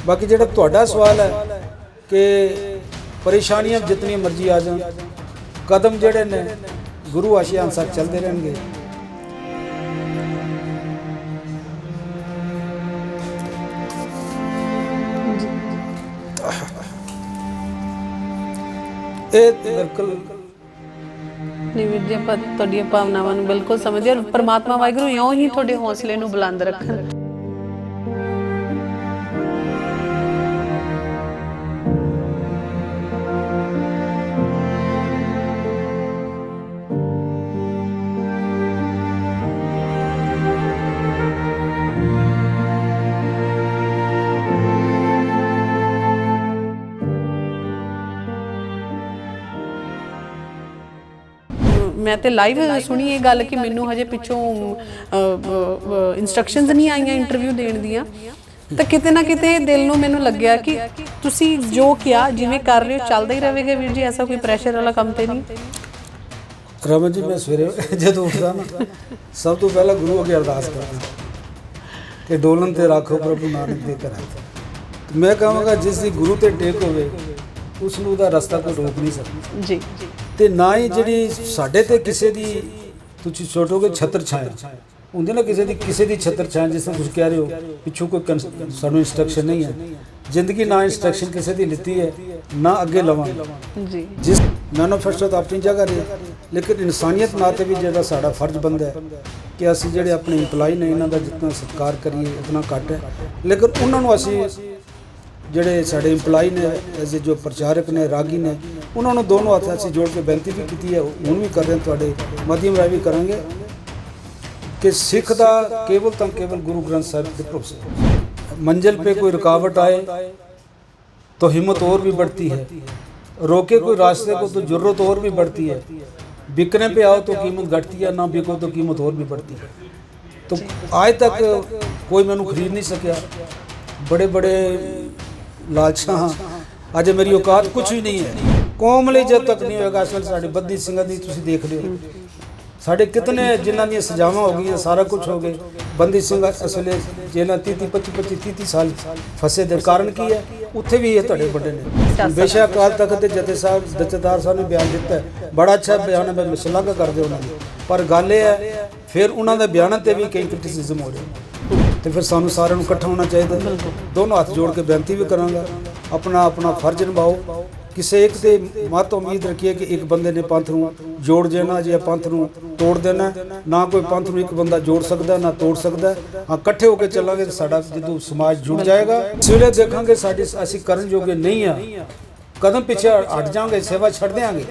बाकी जो तुहाडा सवाल है कि परेशानियां जितनी मर्जी आ जाए, कदम जोड़े ने गुरु आशिया अनुसार चलते रहेंगे। बिल्कुल नहीं वीर जी, ਆਪਾਂ ਤੁਹਾਡੀਆਂ ਭਾਵਨਾਵਾਂ ਨੂੰ ਬਿਲਕੁਲ ਸਮਝਦੇ ਹਾਂ। ਪਰਮਾਤਮਾ ਵਾਹਿਗੁਰੂ ਇਉਂ ਹੀ ਤੁਹਾਡੇ ਹੌਸਲੇ ਨੂੰ ਬੁਲੰਦ ਰੱਖਣ। मैं तो लाइव सुनी ये गल कि मैनू हजे पिछों इंस्ट्रक्शनस नहीं आईयां इंटरव्यू देण दियां, तो किते ना किते दिल नूं मैनू लग्या कि तुसी जो किया जिवें कर रहे हो चलदा ही रहेगा वीर जी, ऐसा कोई प्रैशर वाला काम तो नहीं? रमन जी, मैं सवेरे जदों उठदा ना सब तो पहला गुरु अगे अरदास करदा कि डोलन ते रखो प्रभु नानक दे घर। तो मैं कहांगा जिस दी गुरु ते टेक होवे उस नूं दा रस्ता कोई रोक नहीं सकदा जी। ਤੇ ਨਾ ਹੀ ਜਿਹੜੀ ਸਾਡੇ ਤੇ ਕਿਸੇ ਦੀ ਤੁਸੀਂ ਛੋਟੋਗੇ ਛਤਰ ਛਾਇਆ ਹੁੰਦੀ ਨਾ, ਕਿਸੇ ਦੀ ਛਤਰ ਛਾਇਆ, ਜਿਸ ਤਰ੍ਹਾਂ ਤੁਸੀਂ ਕਹਿ ਰਹੇ ਹੋ ਪਿੱਛੋਂ ਕੋਈ ਸਾਨੂੰ ਇੰਸਟਰਕਸ਼ਨ ਨਹੀਂ ਹੈ। ਜ਼ਿੰਦਗੀ ਨਾ ਇੰਸਟਰਕਸ਼ਨ ਕਿਸੇ ਦੀ ਲਿੱਤੀ ਹੈ ਨਾ ਅੱਗੇ ਲਵਾਂਗੇ ਜੀ। ਜਿਸ ਮੈਨੀਫੈਸਟੋ ਤਾਂ ਆਪਣੀ ਜਗ੍ਹਾ ਰਹੀ, ਲੇਕਿਨ ਇਨਸਾਨੀਅਤ ਨਾਤੇ ਵੀ ਜਿਹੜਾ ਸਾਡਾ ਫਰਜ਼ ਬਣਦਾ ਹੈ ਕਿ ਅਸੀਂ ਜਿਹੜੇ ਆਪਣੇ ਇੰਪਲਾਈ ਨੇ ਇਹਨਾਂ ਦਾ ਜਿੰਨਾ ਸਤਿਕਾਰ ਕਰੀਏ ਉਤਨਾ ਘੱਟ ਹੈ। ਲੇਕਿਨ ਉਹਨਾਂ ਨੂੰ ਅਸੀਂ ਜਿਹੜੇ ਸਾਡੇ ਇੰਪਲਾਈ ਨੇ ਐਜ਼ ਜੋ ਪ੍ਰਚਾਰਕ ਨੇ ਰਾਗੀ ਨੇ ਉਹਨਾਂ ਨੂੰ ਦੋਨੋਂ ਹੱਥ ਅਸੀਂ ਜੋੜ ਕੇ ਬੇਨਤੀ ਵੀ ਕੀਤੀ ਹੈ, ਹੁਣ ਵੀ ਕਰ ਰਹੇ ਤੁਹਾਡੇ ਮਾਧਿਅਮ ਰਾਹੀਂ ਵੀ ਕਰਾਂਗੇ कि सिख का केवल तो केवल गुरु ग्रंथ साहिब के भरोसे। मंजिल पे कोई रुकावट आए तो हिम्मत और भी बढ़ती है, रोके कोई रास्ते को तो जरूरत और भी बढ़ती है, बिकने पे आओ तो कीमत घटती है, ना बिको तो कीमत और भी बढ़ती है। तो आज तक कोई मैनू खरीद नहीं सकिया, बड़े बड़े लालशां हाँ, अज मेरी औकात कुछ भी नहीं है। कौम लिए जब तक नहीं होगा असल साढ़े बद्दी सिंह की तुसीं देख रहे हो, साढ़े कितने जिन्हों दी सजावां हो गई, सारा कुछ हो गए। बंदी सिंह असले जेलों 30-30 साल फसे दे कारण की है, उत्थे भी ये तुहाडे बड़े ने। बेशक अकाल तख्त दे जथे साहब जथेदार साहब ने बयान दिता है, बड़ा अच्छा बयान है, मैं शलाघा करदे उन्होंने, पर गल ये है फिर उन्होंने बयान ते भी कई क्रिटिसिज्म हो रहे, तो फिर सानू सारे इकट्ठा होना चाहिए। दोनों हाथ जोड़ के बेनती भी करांगा, अपना अपना फर्ज निभाओ। किसी एक से मत उम्मीद रखिए कि एक बंदे ने पंथ नूं जोड़ देना जी, पंथ नूं तोड़ देना, ना कोई पंथ नूं एक बंदा जोड़ सकता ना तोड़ सकता। हाँ, इकट्ठे होकर चलांगे तो साडा जदों समाज जुड़ जाएगा। इस वेले देखांगे साडी असीं करन जोगे नहीं आ, कदम पिछे हट जाएंगे, सेवा छड़ देंगे,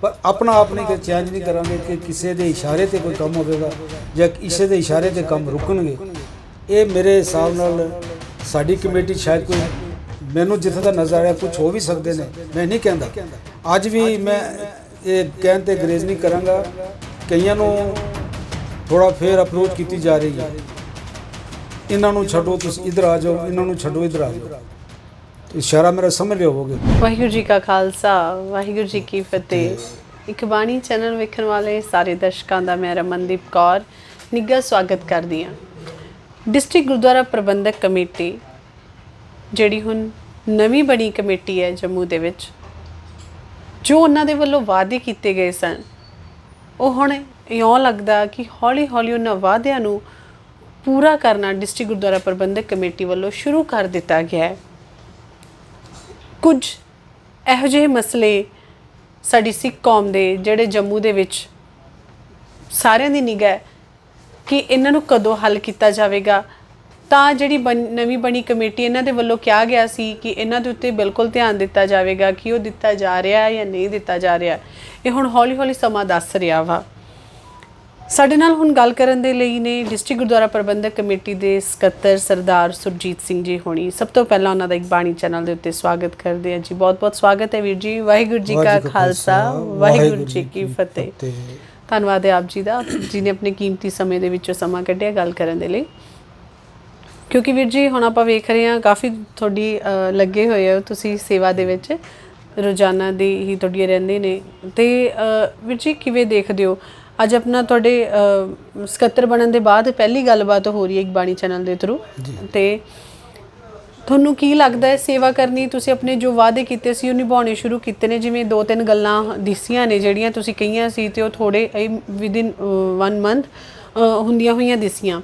पर अपना आप नहीं चेंज नहीं करांगे कि किसी के इशारे ते कोई काम होवेगा या किसी के इशारे ते काम रुकणगे। ये मेरे हिसाब नाल साडी कमेटी शायद कोई मैनू जिथे तक नज़र आया कुछ हो भी सकते हैं, मैं नहीं कहता। अज भी मैं ये कहन ते ग्रेज नहीं करांगा, कईयां नूं थोड़ा फिर अप्रोच की जा रही है, इन्हां नूं छड्डो तुसीं इधर आ जाओ, इन्हां नूं छड्डो इधर आ जाओ, तो इशारा मेरा समझ लियो होगे। वाहिगुरू जी का खालसा वाहिगुरू जी की फतेह। एक बाणी चैनल वेखण वाले सारे दर्शकों का मैं रमनदीप कौर निੱਘਾ स्वागत करदी हां। डिस्ट्रिक्ट गुरुद्वारा प्रबंधक कमेटी ਜਿਹੜੀ ਹੁਣ ਨਵੀਂ ਬਣੀ ਕਮੇਟੀ ਹੈ ਜੰਮੂ ਦੇ ਵਿੱਚ, ਜੋ ਉਹਨਾਂ ਦੇ ਵੱਲੋਂ ਵਾਅਦੇ ਕੀਤੇ ਗਏ ਸਨ, ਉਹ ਹੁਣ ਇਉਂ ਲੱਗਦਾ ਕਿ ਹੌਲੀ ਹੌਲੀ ਉਹਨਾਂ ਵਾਅਦਿਆਂ ਨੂੰ ਪੂਰਾ ਕਰਨਾ ਡਿਸਟ੍ਰਿਕਟ ਗੁਰਦੁਆਰਾ ਪ੍ਰਬੰਧਕ ਕਮੇਟੀ ਵੱਲੋਂ ਸ਼ੁਰੂ ਕਰ ਦਿੱਤਾ ਗਿਆ ਹੈ। ਕੁਝ ਇਹੋ ਜਿਹੇ ਮਸਲੇ ਸਾਡੀ ਸਿੱਖ ਕੌਮ ਦੇ ਜਿਹੜੇ ਜੰਮੂ ਦੇ ਵਿੱਚ ਸਾਰਿਆਂ ਦੀ ਨਿਗਾਹ ਕਿ ਇਹਨਾਂ ਨੂੰ ਕਦੋਂ ਹੱਲ ਕੀਤਾ ਜਾਵੇਗਾ। ਤਾਂ ਜਿਹੜੀ ਨਵੀਂ ਬਣੀ ਕਮੇਟੀ ਇਹਨਾਂ ਦੇ ਵੱਲੋਂ ਕਿਹਾ ਗਿਆ ਸੀ ਕਿ ਇਹਨਾਂ ਦੇ ਉੱਤੇ ਬਿਲਕੁਲ ਧਿਆਨ ਦਿੱਤਾ ਜਾਵੇਗਾ ਕਿ ਉਹ ਦਿੱਤਾ ਜਾ ਰਿਹਾ ਜਾਂ ਨਹੀਂ ਦਿੱਤਾ ਜਾ ਰਿਹਾ, ਇਹ ਹੁਣ ਹੌਲੀ ਹੌਲੀ ਸਮਾਂ ਦੱਸ ਰਿਹਾ ਵਾ। ਸਾਡੇ ਨਾਲ ਹੁਣ ਗੱਲ ਕਰਨ ਦੇ ਲਈ ਨੇ ਡਿਸਟ੍ਰਿਕਟ ਗੁਰਦੁਆਰਾ ਪ੍ਰਬੰਧਕ ਕਮੇਟੀ ਦੇ ਸਕੱਤਰ ਸਰਦਾਰ ਸੁਰਜੀਤ ਸਿੰਘ ਜੀ ਹੋਣੀ। ਸਭ ਤੋਂ ਪਹਿਲਾਂ ਉਹਨਾਂ ਦਾ ਇੱਕ ਬਾਣੀ ਚੈਨਲ ਦੇ ਉੱਤੇ ਸਵਾਗਤ ਕਰਦੇ ਹਾਂ ਜੀ। ਬਹੁਤ ਬਹੁਤ ਸਵਾਗਤ ਹੈ ਵੀਰ ਜੀ। ਵਾਹਿਗੁਰੂ ਜੀ ਕਾ ਖਾਲਸਾ ਵਾਹਿਗੁਰੂ ਜੀ ਕੀ ਫਤਿਹ। ਧੰਨਵਾਦ ਹੈ ਆਪ ਜੀ ਦਾ, ਜਿਹਨੇ ਆਪਣੇ ਕੀਮਤੀ ਸਮੇਂ ਦੇ ਵਿੱਚੋਂ ਸਮਾਂ ਕੱਢਿਆ ਗੱਲ ਕਰਨ ਦੇ ਲਈ। ਕਿਉਂਕਿ ਵੀਰ ਜੀ ਹੁਣ ਆਪਾਂ ਵੇਖ ਰਹੇ ਹਾਂ ਕਾਫੀ ਤੁਹਾਡੀ ਲੱਗੇ ਹੋਏ ਹੋ ਤੁਸੀਂ ਸੇਵਾ ਦੇ ਵਿੱਚ, ਰੋਜ਼ਾਨਾ ਦੀ ਹੀ ਤੁਹਾਡੀਆਂ ਰਹਿੰਦੇ ਨੇ। ਅਤੇ ਵੀਰ ਜੀ ਕਿਵੇਂ ਦੇਖਦੇ ਹੋ ਅੱਜ ਆਪਣਾ ਤੁਹਾਡੇ ਸਕੱਤਰ ਬਣਨ ਦੇ ਬਾਅਦ ਪਹਿਲੀ ਗੱਲਬਾਤ ਹੋ ਰਹੀ ਹੈ ਇੱਕ ਬਾਣੀ ਚੈਨਲ ਦੇ ਥਰੂ, ਅਤੇ ਤੁਹਾਨੂੰ ਕੀ ਲੱਗਦਾ ਹੈ ਸੇਵਾ ਕਰਨੀ ਤੁਸੀਂ ਆਪਣੇ ਜੋ ਵਾਅਦੇ ਕੀਤੇ ਸੀ ਉਹ ਨਿਭਾਉਣੇ ਸ਼ੁਰੂ ਕੀਤੇ ਨੇ, ਜਿਵੇਂ 2-3 ਗੱਲਾਂ ਦਿਸੀਆਂ ਨੇ ਜਿਹੜੀਆਂ ਤੁਸੀਂ ਕਹੀਆਂ ਸੀ ਤੇ ਉਹ ਥੋੜੇ ਵਿਦਿਨ 1 ਮੰਥ ਹੁੰਦੀਆਂ ਹੋਈਆਂ ਦਿਸੀਆਂ,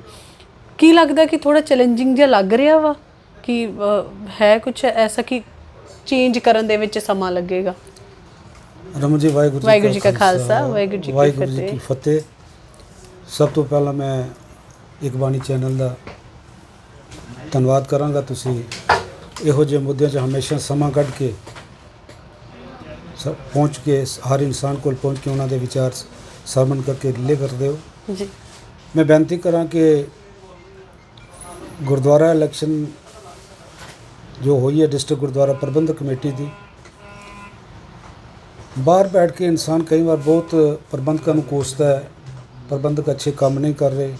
ਕੀ ਲੱਗਦਾ ਕਿ ਥੋੜਾ ਚੈਲੰਜਿੰਗ ਜਿਹਾ ਲੱਗ ਰਿਹਾ ਵਾ ਕਿ ਹੈ ਕੁਝ ਐਸਾ ਕਿ ਚੇਂਜ ਕਰਨ ਦੇ ਵਿੱਚ ਸਮਾਂ ਲੱਗੇਗਾ? ਰਮਨ ਜੀ, ਵਾਹਿਗੁਰੂ ਜੀ ਕਾ ਖਾਲਸਾ, ਵਾਹਿਗੁਰੂ ਜੀ ਕੀ ਫਤਿਹ। ਸਭ ਤੋਂ ਪਹਿਲਾਂ ਮੈਂ ਇਕਬਾਣੀ ਚੈਨਲ ਦਾ ਧੰਨਵਾਦ ਕਰਾਂਗਾ। ਤੁਸੀਂ ਇਹੋ ਜਿਹੇ ਮੁੱਦਿਆਂ 'ਚ ਹਮੇਸ਼ਾ ਸਮਾਂ ਕੱਢ ਕੇ ਪਹੁੰਚ ਕੇ ਹਰ ਇਨਸਾਨ ਕੋਲ ਪਹੁੰਚ ਕੇ ਉਹਨਾਂ ਦੇ ਵਿਚਾਰ ਸਰਵਣ ਕਰਕੇ ਰਿਲੇ ਕਰਦੇ ਹੋ ਜੀ। ਮੈਂ ਬੇਨਤੀ ਕਰਾਂ ਕਿ ਗੁਰਦੁਆਰਾ ਇਲੈਕਸ਼ਨ ਜੋ ਹੋਈ ਹੈ ਡਿਸਟ੍ਰਿਕਟ ਗੁਰਦੁਆਰਾ ਪ੍ਰਬੰਧਕ ਕਮੇਟੀ ਦੀ, ਬਾਹਰ ਬੈਠ ਕੇ ਇਨਸਾਨ ਕਈ ਵਾਰ ਬਹੁਤ ਪ੍ਰਬੰਧਕਾਂ ਨੂੰ ਕੋਸਦਾ ਹੈ, ਪ੍ਰਬੰਧਕ ਅੱਛੇ ਕੰਮ ਨਹੀਂ ਕਰ ਰਹੇ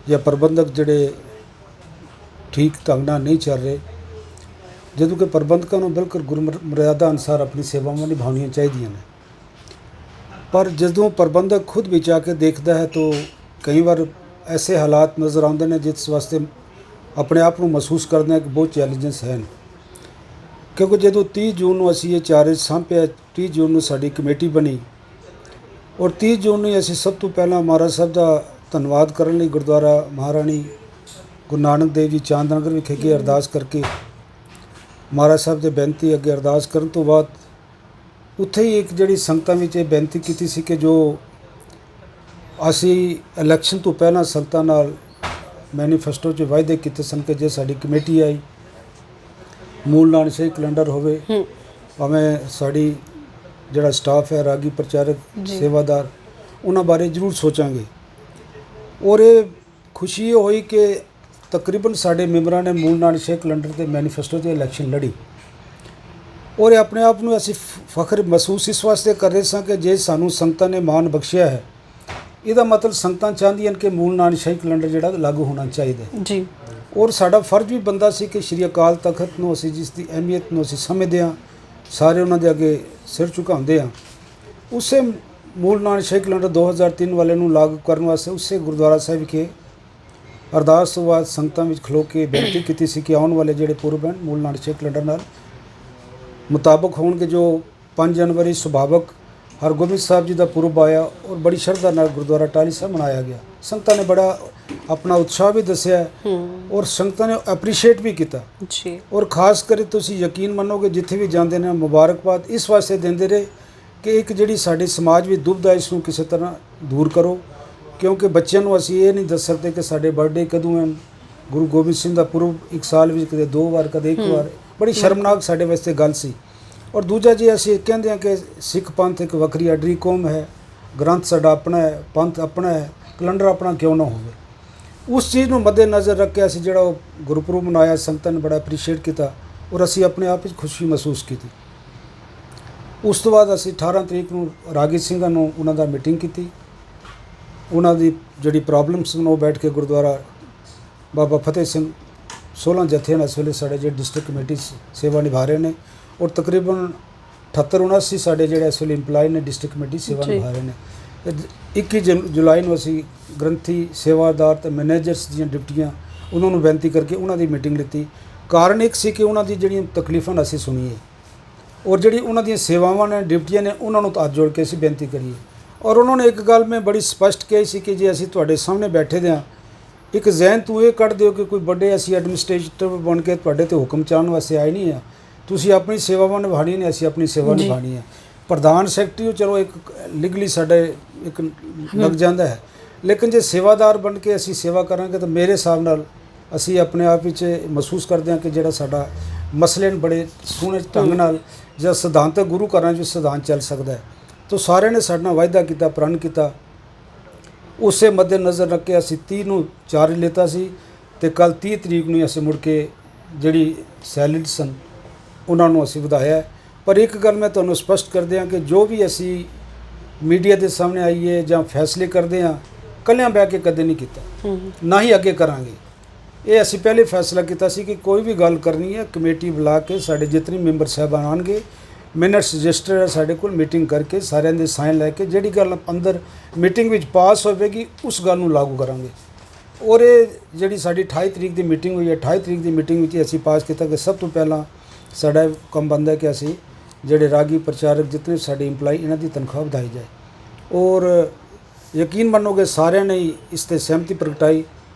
ਜਾਂ ਪ੍ਰਬੰਧਕ ਜਿਹੜੇ ਠੀਕ ਢੰਗ ਨਾਲ ਨਹੀਂ ਚੱਲ ਰਹੇ, ਜਦੋਂ ਕਿ ਪ੍ਰਬੰਧਕਾਂ ਨੂੰ ਬਿਲਕੁਲ ਗੁਰਮਰਿਆਦਾ ਅਨੁਸਾਰ ਆਪਣੀ ਸੇਵਾਵਾਂ ਨਿਭਾਉਣੀਆਂ ਚਾਹੀਦੀਆਂ ਨੇ। ਪਰ ਜਦੋਂ ਪ੍ਰਬੰਧਕ ਖੁਦ ਵਿੱਚ ਆ ਕੇ ਦੇਖਦਾ ਹੈ ਤਾਂ ਕਈ ਵਾਰ ਐਸੇ ਹਾਲਾਤ ਨਜ਼ਰ ਆਉਂਦੇ ਨੇ ਜਿਸ ਵਾਸਤੇ ਆਪਣੇ ਆਪ ਨੂੰ ਮਹਿਸੂਸ ਕਰਦੇ ਹਾਂ ਕਿ ਬਹੁਤ ਚੈਲੰਜਸ ਹਨ। ਕਿਉਂਕਿ ਜਦੋਂ 30 ਜੂਨ ਨੂੰ ਅਸੀਂ ਇਹ ਚਾਰਜ ਸੰਭਿਆ, 30 ਜੂਨ ਨੂੰ ਸਾਡੀ ਕਮੇਟੀ ਬਣੀ ਔਰ 30 ਜੂਨ ਨੂੰ ਅਸੀਂ ਸਭ ਤੋਂ ਪਹਿਲਾਂ ਮਹਾਰਾਜ ਸਾਹਿਬ ਦਾ ਧੰਨਵਾਦ ਕਰਨ ਲਈ ਗੁਰਦੁਆਰਾ ਮਹਾਰਾਣੀ ਗੁਰੂ ਨਾਨਕ ਦੇਵ ਜੀ ਚਾਂਦਨਗਰ ਵਿਖੇ ਗਏ, ਅਰਦਾਸ ਕਰਕੇ ਮਹਾਰਾਜ ਸਾਹਿਬ ਦੇ ਬੇਨਤੀ ਅੱਗੇ ਅਰਦਾਸ ਕਰਨ ਤੋਂ ਬਾਅਦ ਉੱਥੇ ਹੀ ਇੱਕ ਜਿਹੜੀ ਸੰਗਤਾਂ ਵਿੱਚ ਇਹ ਬੇਨਤੀ ਕੀਤੀ ਸੀ ਕਿ ਜੋ ਅਸੀਂ ਇਲੈਕਸ਼ਨ ਤੋਂ ਪਹਿਲਾਂ ਸੰਗਤਾਂ ਨਾਲ ਮੈਨੀਫੈਸਟੋ 'ਚ ਵਾਅਦੇ ਕੀਤੇ ਸਨ ਕਿ ਜੇ ਸਾਡੀ ਕਮੇਟੀ ਆਈ ਮੂਲ ਨਾਨਕਸ਼ਾਹੀ ਕੈਲੰਡਰ ਹੋਵੇ, ਭਾਵੇਂ ਸਾਡੀ ਜਿਹੜਾ ਸਟਾਫ ਹੈ ਰਾਗੀ ਪ੍ਰਚਾਰਕ ਸੇਵਾਦਾਰ ਉਹਨਾਂ ਬਾਰੇ ਜ਼ਰੂਰ ਸੋਚਾਂਗੇ। ਔਰ ਇਹ ਖੁਸ਼ੀ ਇਹ ਹੋਈ ਕਿ ਤਕਰੀਬਨ ਸਾਡੇ ਮੈਂਬਰਾਂ ਨੇ ਮੂਲ ਨਾਨਕਸ਼ਾਹੀ ਕੈਲੰਡਰ ਤੇ ਮੈਨੀਫੈਸਟੋ 'ਤੇ ਇਲੈਕਸ਼ਨ ਲੜੀ ਔਰ ਆਪਣੇ ਆਪ ਨੂੰ ਅਸੀਂ ਫਖਰ ਮਹਿਸੂਸ ਇਸ ਵਾਸਤੇ ਕਰ ਰਹੇ ਸਾਂ ਕਿ ਜੇ ਸਾਨੂੰ ਸੰਗਤਾਂ ਨੇ ਮਾਣ ਬਖਸ਼ਿਆ ਹੈ, ਇਹਦਾ ਮਤਲਬ ਸੰਗਤਾਂ ਚਾਹੁੰਦੀਆਂ ਹਨ ਕਿ ਮੂਲ ਨਾਨਕਸ਼ਾਹੀ ਕੈਲੰਡਰ ਜਿਹੜਾ ਲਾਗੂ ਹੋਣਾ ਚਾਹੀਦਾ ਜੀ। ਔਰ ਸਾਡਾ ਫਰਜ਼ ਵੀ ਬੰਦਾ ਸੀ ਕਿ ਸ਼੍ਰੀ ਅਕਾਲ ਤਖਤ ਨੂੰ ਅਸੀਂ ਜਿਸ ਦੀ ਅਹਿਮੀਅਤ ਨੂੰ ਅਸੀਂ ਸਮਝਦੇ ਹਾਂ, ਸਾਰੇ ਉਹਨਾਂ ਦੇ ਅੱਗੇ ਸਿਰ ਝੁਕਾਉਂਦੇ ਹਾਂ, ਉਸੇ ਮੂਲ ਨਾਨਕਸ਼ਾਹੀ ਕੈਲੰਡਰ 2003 ਵਾਲੇ ਨੂੰ ਲਾਗੂ ਕਰਨ ਵਾਸਤੇ ਉਸੇ ਗੁਰਦੁਆਰਾ ਸਾਹਿਬ ਵਿਖੇ ਅਰਦਾਸ ਤੋਂ ਬਾਅਦ ਸੰਗਤਾਂ ਵਿੱਚ ਖਲੋ ਕੇ ਬੇਨਤੀ ਕੀਤੀ ਸੀ ਕਿ ਆਉਣ ਵਾਲੇ ਜਿਹੜੇ ਪੁਰਬ ਹਨ ਮੂਲ ਨਾਨਕਸ਼ਾਹੀ ਕੈਲੰਡਰ ਨਾਲ ਮੁਤਾਬਕ ਹੋਣਗੇ। ਜੋ 5 ਜਨਵਰੀ ਸੁਭਾਵਕ ਹਰਗੋਬਿੰਦ ਸਾਹਿਬ ਜੀ ਦਾ ਪੁਰਬ ਆਇਆ ਔਰ ਬੜੀ ਸ਼ਰਧਾ ਨਾਲ ਗੁਰਦੁਆਰਾ ਟਾਹਲੀ ਸਾਹਿਬ ਮਨਾਇਆ ਗਿਆ। ਸੰਗਤਾਂ ਨੇ ਬੜਾ ਆਪਣਾ ਉਤਸ਼ਾਹ ਵੀ ਦੱਸਿਆ ਔਰ ਸੰਗਤਾਂ ਨੇ ਐਪਰੀਸ਼ੀਏਟ ਵੀ ਕੀਤਾ ਜੀ। ਔਰ ਖਾਸ ਕਰਕੇ ਤੁਸੀਂ ਯਕੀਨ ਮੰਨੋਗੇ ਜਿੱਥੇ ਵੀ ਜਾਂਦੇ ਨੇ ਮੁਬਾਰਕਬਾਦ ਇਸ ਵਾਸਤੇ ਦਿੰਦੇ ਰਹੇ ਕਿ ਇੱਕ ਜਿਹੜੀ ਸਾਡੇ ਸਮਾਜ ਵਿੱਚ ਦੁਬਿਧਾ ਇਸ ਨੂੰ ਕਿਸੇ ਤਰ੍ਹਾਂ ਦੂਰ ਕਰੋ, ਕਿਉਂਕਿ ਬੱਚਿਆਂ ਨੂੰ ਅਸੀਂ ਇਹ ਨਹੀਂ ਦੱਸ ਸਕਦੇ ਕਿ ਸਾਡੇ ਬਰਥਡੇ ਕਦੋਂ ਹਨ। ਗੁਰੂ ਗੋਬਿੰਦ ਸਿੰਘ ਦਾ ਪੁਰਬ ਇੱਕ ਸਾਲ ਵਿੱਚ ਕਦੇ 2 ਵਾਰ ਕਦੇ 1 ਵਾਰ, ਬੜੀ ਸ਼ਰਮਨਾਕ ਸਾਡੇ ਵਾਸਤੇ ਗੱਲ ਸੀ। ਔਰ ਦੂਜਾ ਜੇ ਅਸੀਂ ਕਹਿੰਦੇ ਹਾਂ ਕਿ ਸਿੱਖ ਪੰਥ ਇੱਕ ਵੱਖਰੀ ਅਡਰੀ ਕੌਮ ਹੈ, ਗ੍ਰੰਥ ਸਾਡਾ ਆਪਣਾ ਹੈ, ਪੰਥ ਆਪਣਾ ਹੈ, ਕੈਲੰਡਰ ਆਪਣਾ ਕਿਉਂ ਨਾ ਹੋਵੇ, ਉਸ ਚੀਜ਼ ਨੂੰ ਮੱਦੇ ਨਜ਼ਰ ਰੱਖ ਕੇ ਅਸੀਂ ਜਿਹੜਾ ਉਹ ਗੁਰਪੁਰਬ ਮਨਾਇਆ, ਸੰਗਤਾਂ ਨੇ ਬੜਾ ਐਪਰੀਸ਼ੀਏਟ ਕੀਤਾ ਔਰ ਅਸੀਂ ਆਪਣੇ ਆਪ ਵਿੱਚ ਖੁਸ਼ੀ ਮਹਿਸੂਸ ਕੀਤੀ। ਉਸ ਤੋਂ ਬਾਅਦ ਅਸੀਂ 18 ਤਰੀਕ ਨੂੰ ਰਾਗੀ ਸਿੰਘਾਂ ਨੂੰ ਉਹਨਾਂ ਦਾ ਮੀਟਿੰਗ ਕੀਤੀ, ਉਹਨਾਂ ਦੀ ਜਿਹੜੀ ਪ੍ਰੋਬਲਮਸ ਨੂੰ ਉਹ ਬੈਠ ਕੇ ਗੁਰਦੁਆਰਾ ਬਾਬਾ ਫਤਿਹ ਸਿੰਘ 16 ਜੱਥੇ ਨਾਲ ਇਸ ਵੇਲੇ ਸਾਡੇ ਜਿਹੜੇ ਡਿਸਟ੍ਰਿਕਟ ਕਮੇਟੀ ਸੇਵਾ ਨਿਭਾ ਰਹੇ ਨੇ ਔਰ ਤਕਰੀਬਨ 78-79 ਸਾਡੇ ਜਿਹੜੇ ਇਸ ਵੇਲੇ ਇੰਪਲਾਈ ਨੇ ਡਿਸਟ੍ਰਿਕਟ ਕਮੇਟੀ ਸੇਵਾ ਨਿਭਾ ਰਹੇ ਨੇ। 21 ਜੁਲਾਈ ਨੂੰ ਅਸੀਂ ਗ੍ਰੰਥੀ ਸੇਵਾਦਾਰ ਤੇ ਮੈਨੇਜਰਸ ਦੀਆਂ ਡਿਊਟੀਆਂ ਉਹਨਾਂ ਨੂੰ ਬੇਨਤੀ ਕਰਕੇ ਉਹਨਾਂ ਦੀ ਮੀਟਿੰਗ ਲਿੱਤੀ। ਕਾਰਨ ਇੱਕ ਸੀ ਕਿ ਉਹਨਾਂ ਦੀ ਜਿਹੜੀਆਂ ਤਕਲੀਫਾਂ ਅਸੀਂ ਸੁਣੀਏ ਔਰ ਜਿਹੜੀ ਉਹਨਾਂ ਦੀਆਂ ਸੇਵਾਵਾਂ ਨੇ ਡਿਊਟੀਆਂ ਨੇ ਉਹਨਾਂ ਨੂੰ ਹੱਥ ਜੋੜ ਕੇ ਅਸੀਂ ਬੇਨਤੀ ਕਰੀਏ। ਔਰ ਉਹਨਾਂ ਨੇ ਇੱਕ ਗੱਲ ਮੈਂ ਬੜੀ ਸਪਸ਼ਟ ਕਹੀ ਸੀ ਕਿ ਜੇ ਅਸੀਂ ਤੁਹਾਡੇ ਸਾਹਮਣੇ ਬੈਠੇ ਦੇ ਹਾਂ, ਇੱਕ ਜ਼ਹਿਨ ਤੂੰ ਇਹ ਕੱਢ ਦਿਓ ਕਿ ਕੋਈ ਵੱਡੇ ਅਸੀਂ ਐਡਮਿਨਿਸਟ੍ਰੇਟਰ ਬਣ ਕੇ ਤੁਹਾਡੇ ਤੇ ਹੁਕਮ ਚਾਹਣ ਵਾਸਤੇ ਆਏ ਨਹੀਂ ਆ, ਤੁਸੀਂ ਆਪਣੀ ਸੇਵਾਵਾਂ ਨਿਭਾਣੀ ਨੇ, ਅਸੀਂ ਆਪਣੀ ਸੇਵਾ ਨਿਭਾਣੀ ਹੈ। ਪ੍ਰਧਾਨ ਸੈਕਟਰੀ ਚਲੋ ਇੱਕ ਲੀਗਲੀ ਸਾਡੇ ਇੱਕ ਲੱਗ ਜਾਂਦਾ ਹੈ, ਲੇਕਿਨ ਜੇ ਸੇਵਾਦਾਰ ਬਣ ਕੇ ਅਸੀਂ ਸੇਵਾ ਕਰਾਂਗੇ ਤਾਂ ਮੇਰੇ ਹਿਸਾਬ ਨਾਲ ਅਸੀਂ ਆਪਣੇ ਆਪ ਵਿੱਚ ਮਹਿਸੂਸ ਕਰਦੇ ਹਾਂ ਕਿ ਜਿਹੜਾ ਸਾਡਾ ਮਸਲੇ ਨੇ ਬੜੇ ਸੋਹਣੇ ਢੰਗ ਨਾਲ ਜਾਂ ਸਿਧਾਂਤਕ ਗੁਰੂ ਘਰਾਂ 'ਚ ਸਿਧਾਂਤ ਚੱਲ ਸਕਦਾ ਹੈ। ਤਾਂ ਸਾਰਿਆਂ ਨੇ ਸਾਡੇ ਨਾਲ ਵਾਅਦਾ ਕੀਤਾ, ਪ੍ਰਣ ਕੀਤਾ, ਉਸੇ ਮੱਦੇ ਨਜ਼ਰ ਰੱਖ ਕੇ ਅਸੀਂ 30 ਨੂੰ ਚਾਰਜ ਲਿੱਤਾ ਸੀ ਅਤੇ ਕੱਲ੍ਹ 30 ਤਰੀਕ ਨੂੰ ਅਸੀਂ ਮੁੜ ਕੇ ਜਿਹੜੀ ਸੈਲਰੀ ਸਨ ਉਹਨਾਂ ਨੂੰ ਅਸੀਂ ਵਧਾਇਆ। ਪਰ ਇੱਕ ਗੱਲ ਮੈਂ ਤੁਹਾਨੂੰ ਸਪਸ਼ਟ ਕਰਦੇ ਹਾਂ ਕਿ ਜੋ ਵੀ ਅਸੀਂ ਮੀਡੀਆ ਦੇ ਸਾਹਮਣੇ ਆਈਏ ਜਾਂ ਫੈਸਲੇ ਕਰਦੇ ਹਾਂ, ਇਕੱਲਿਆਂ ਬਹਿ ਕੇ ਕਦੇ ਨਹੀਂ ਕੀਤਾ, ਨਾ ਹੀ ਅੱਗੇ ਕਰਾਂਗੇ। ਇਹ ਅਸੀਂ ਪਹਿਲੇ ਫੈਸਲਾ ਕੀਤਾ ਸੀ ਕਿ ਕੋਈ ਵੀ ਗੱਲ ਕਰਨੀ ਹੈ ਕਮੇਟੀ ਬੁਲਾ ਕੇ ਸਾਡੇ ਜਿਤਨੇ ਮੈਂਬਰ ਸਾਹਿਬਾਨ ਆਉਣਗੇ, ਮਿਨਟਸ ਰਜਿਸਟਰ ਹੈ ਸਾਡੇ ਕੋਲ, ਮੀਟਿੰਗ ਕਰਕੇ ਸਾਰਿਆਂ ਦੇ ਸਾਈਨ ਲੈ ਕੇ ਜਿਹੜੀ ਗੱਲ ਅੰਦਰ ਮੀਟਿੰਗ ਵਿੱਚ ਪਾਸ ਹੋਵੇਗੀ ਉਸ ਗੱਲ ਨੂੰ ਲਾਗੂ ਕਰਾਂਗੇ। ਔਰ ਇਹ ਜਿਹੜੀ ਸਾਡੀ 28 ਤਰੀਕ ਦੀ ਮੀਟਿੰਗ ਹੋਈ ਹੈ, 28 ਤਰੀਕ ਦੀ ਮੀਟਿੰਗ ਵਿੱਚ ਅਸੀਂ ਪਾਸ ਕੀਤਾ ਕਿ ਸਭ ਤੋਂ ਪਹਿਲਾਂ ਸਾਡਾ ਕੰਮ ਬਣਦਾ ਹੈ ਕਿ ਅਸੀਂ ਜਿਹੜੇ ਰਾਗੀ ਪ੍ਰਚਾਰਕ ਜਿਤਨੇ ਸਾਡੇ EMPLOYE ਇਹਨਾਂ ਦੀ ਤਨਖਾਹ ਵਧਾਈ ਜਾਏ। ਔਰ ਯਕੀਨ ਮੰਨੋਗੇ ਸਾਰਿਆਂ ਨੇ ਇਸ 'ਤੇ ਸਹਿਮਤੀ ਪ੍ਰਗਟਾਈ।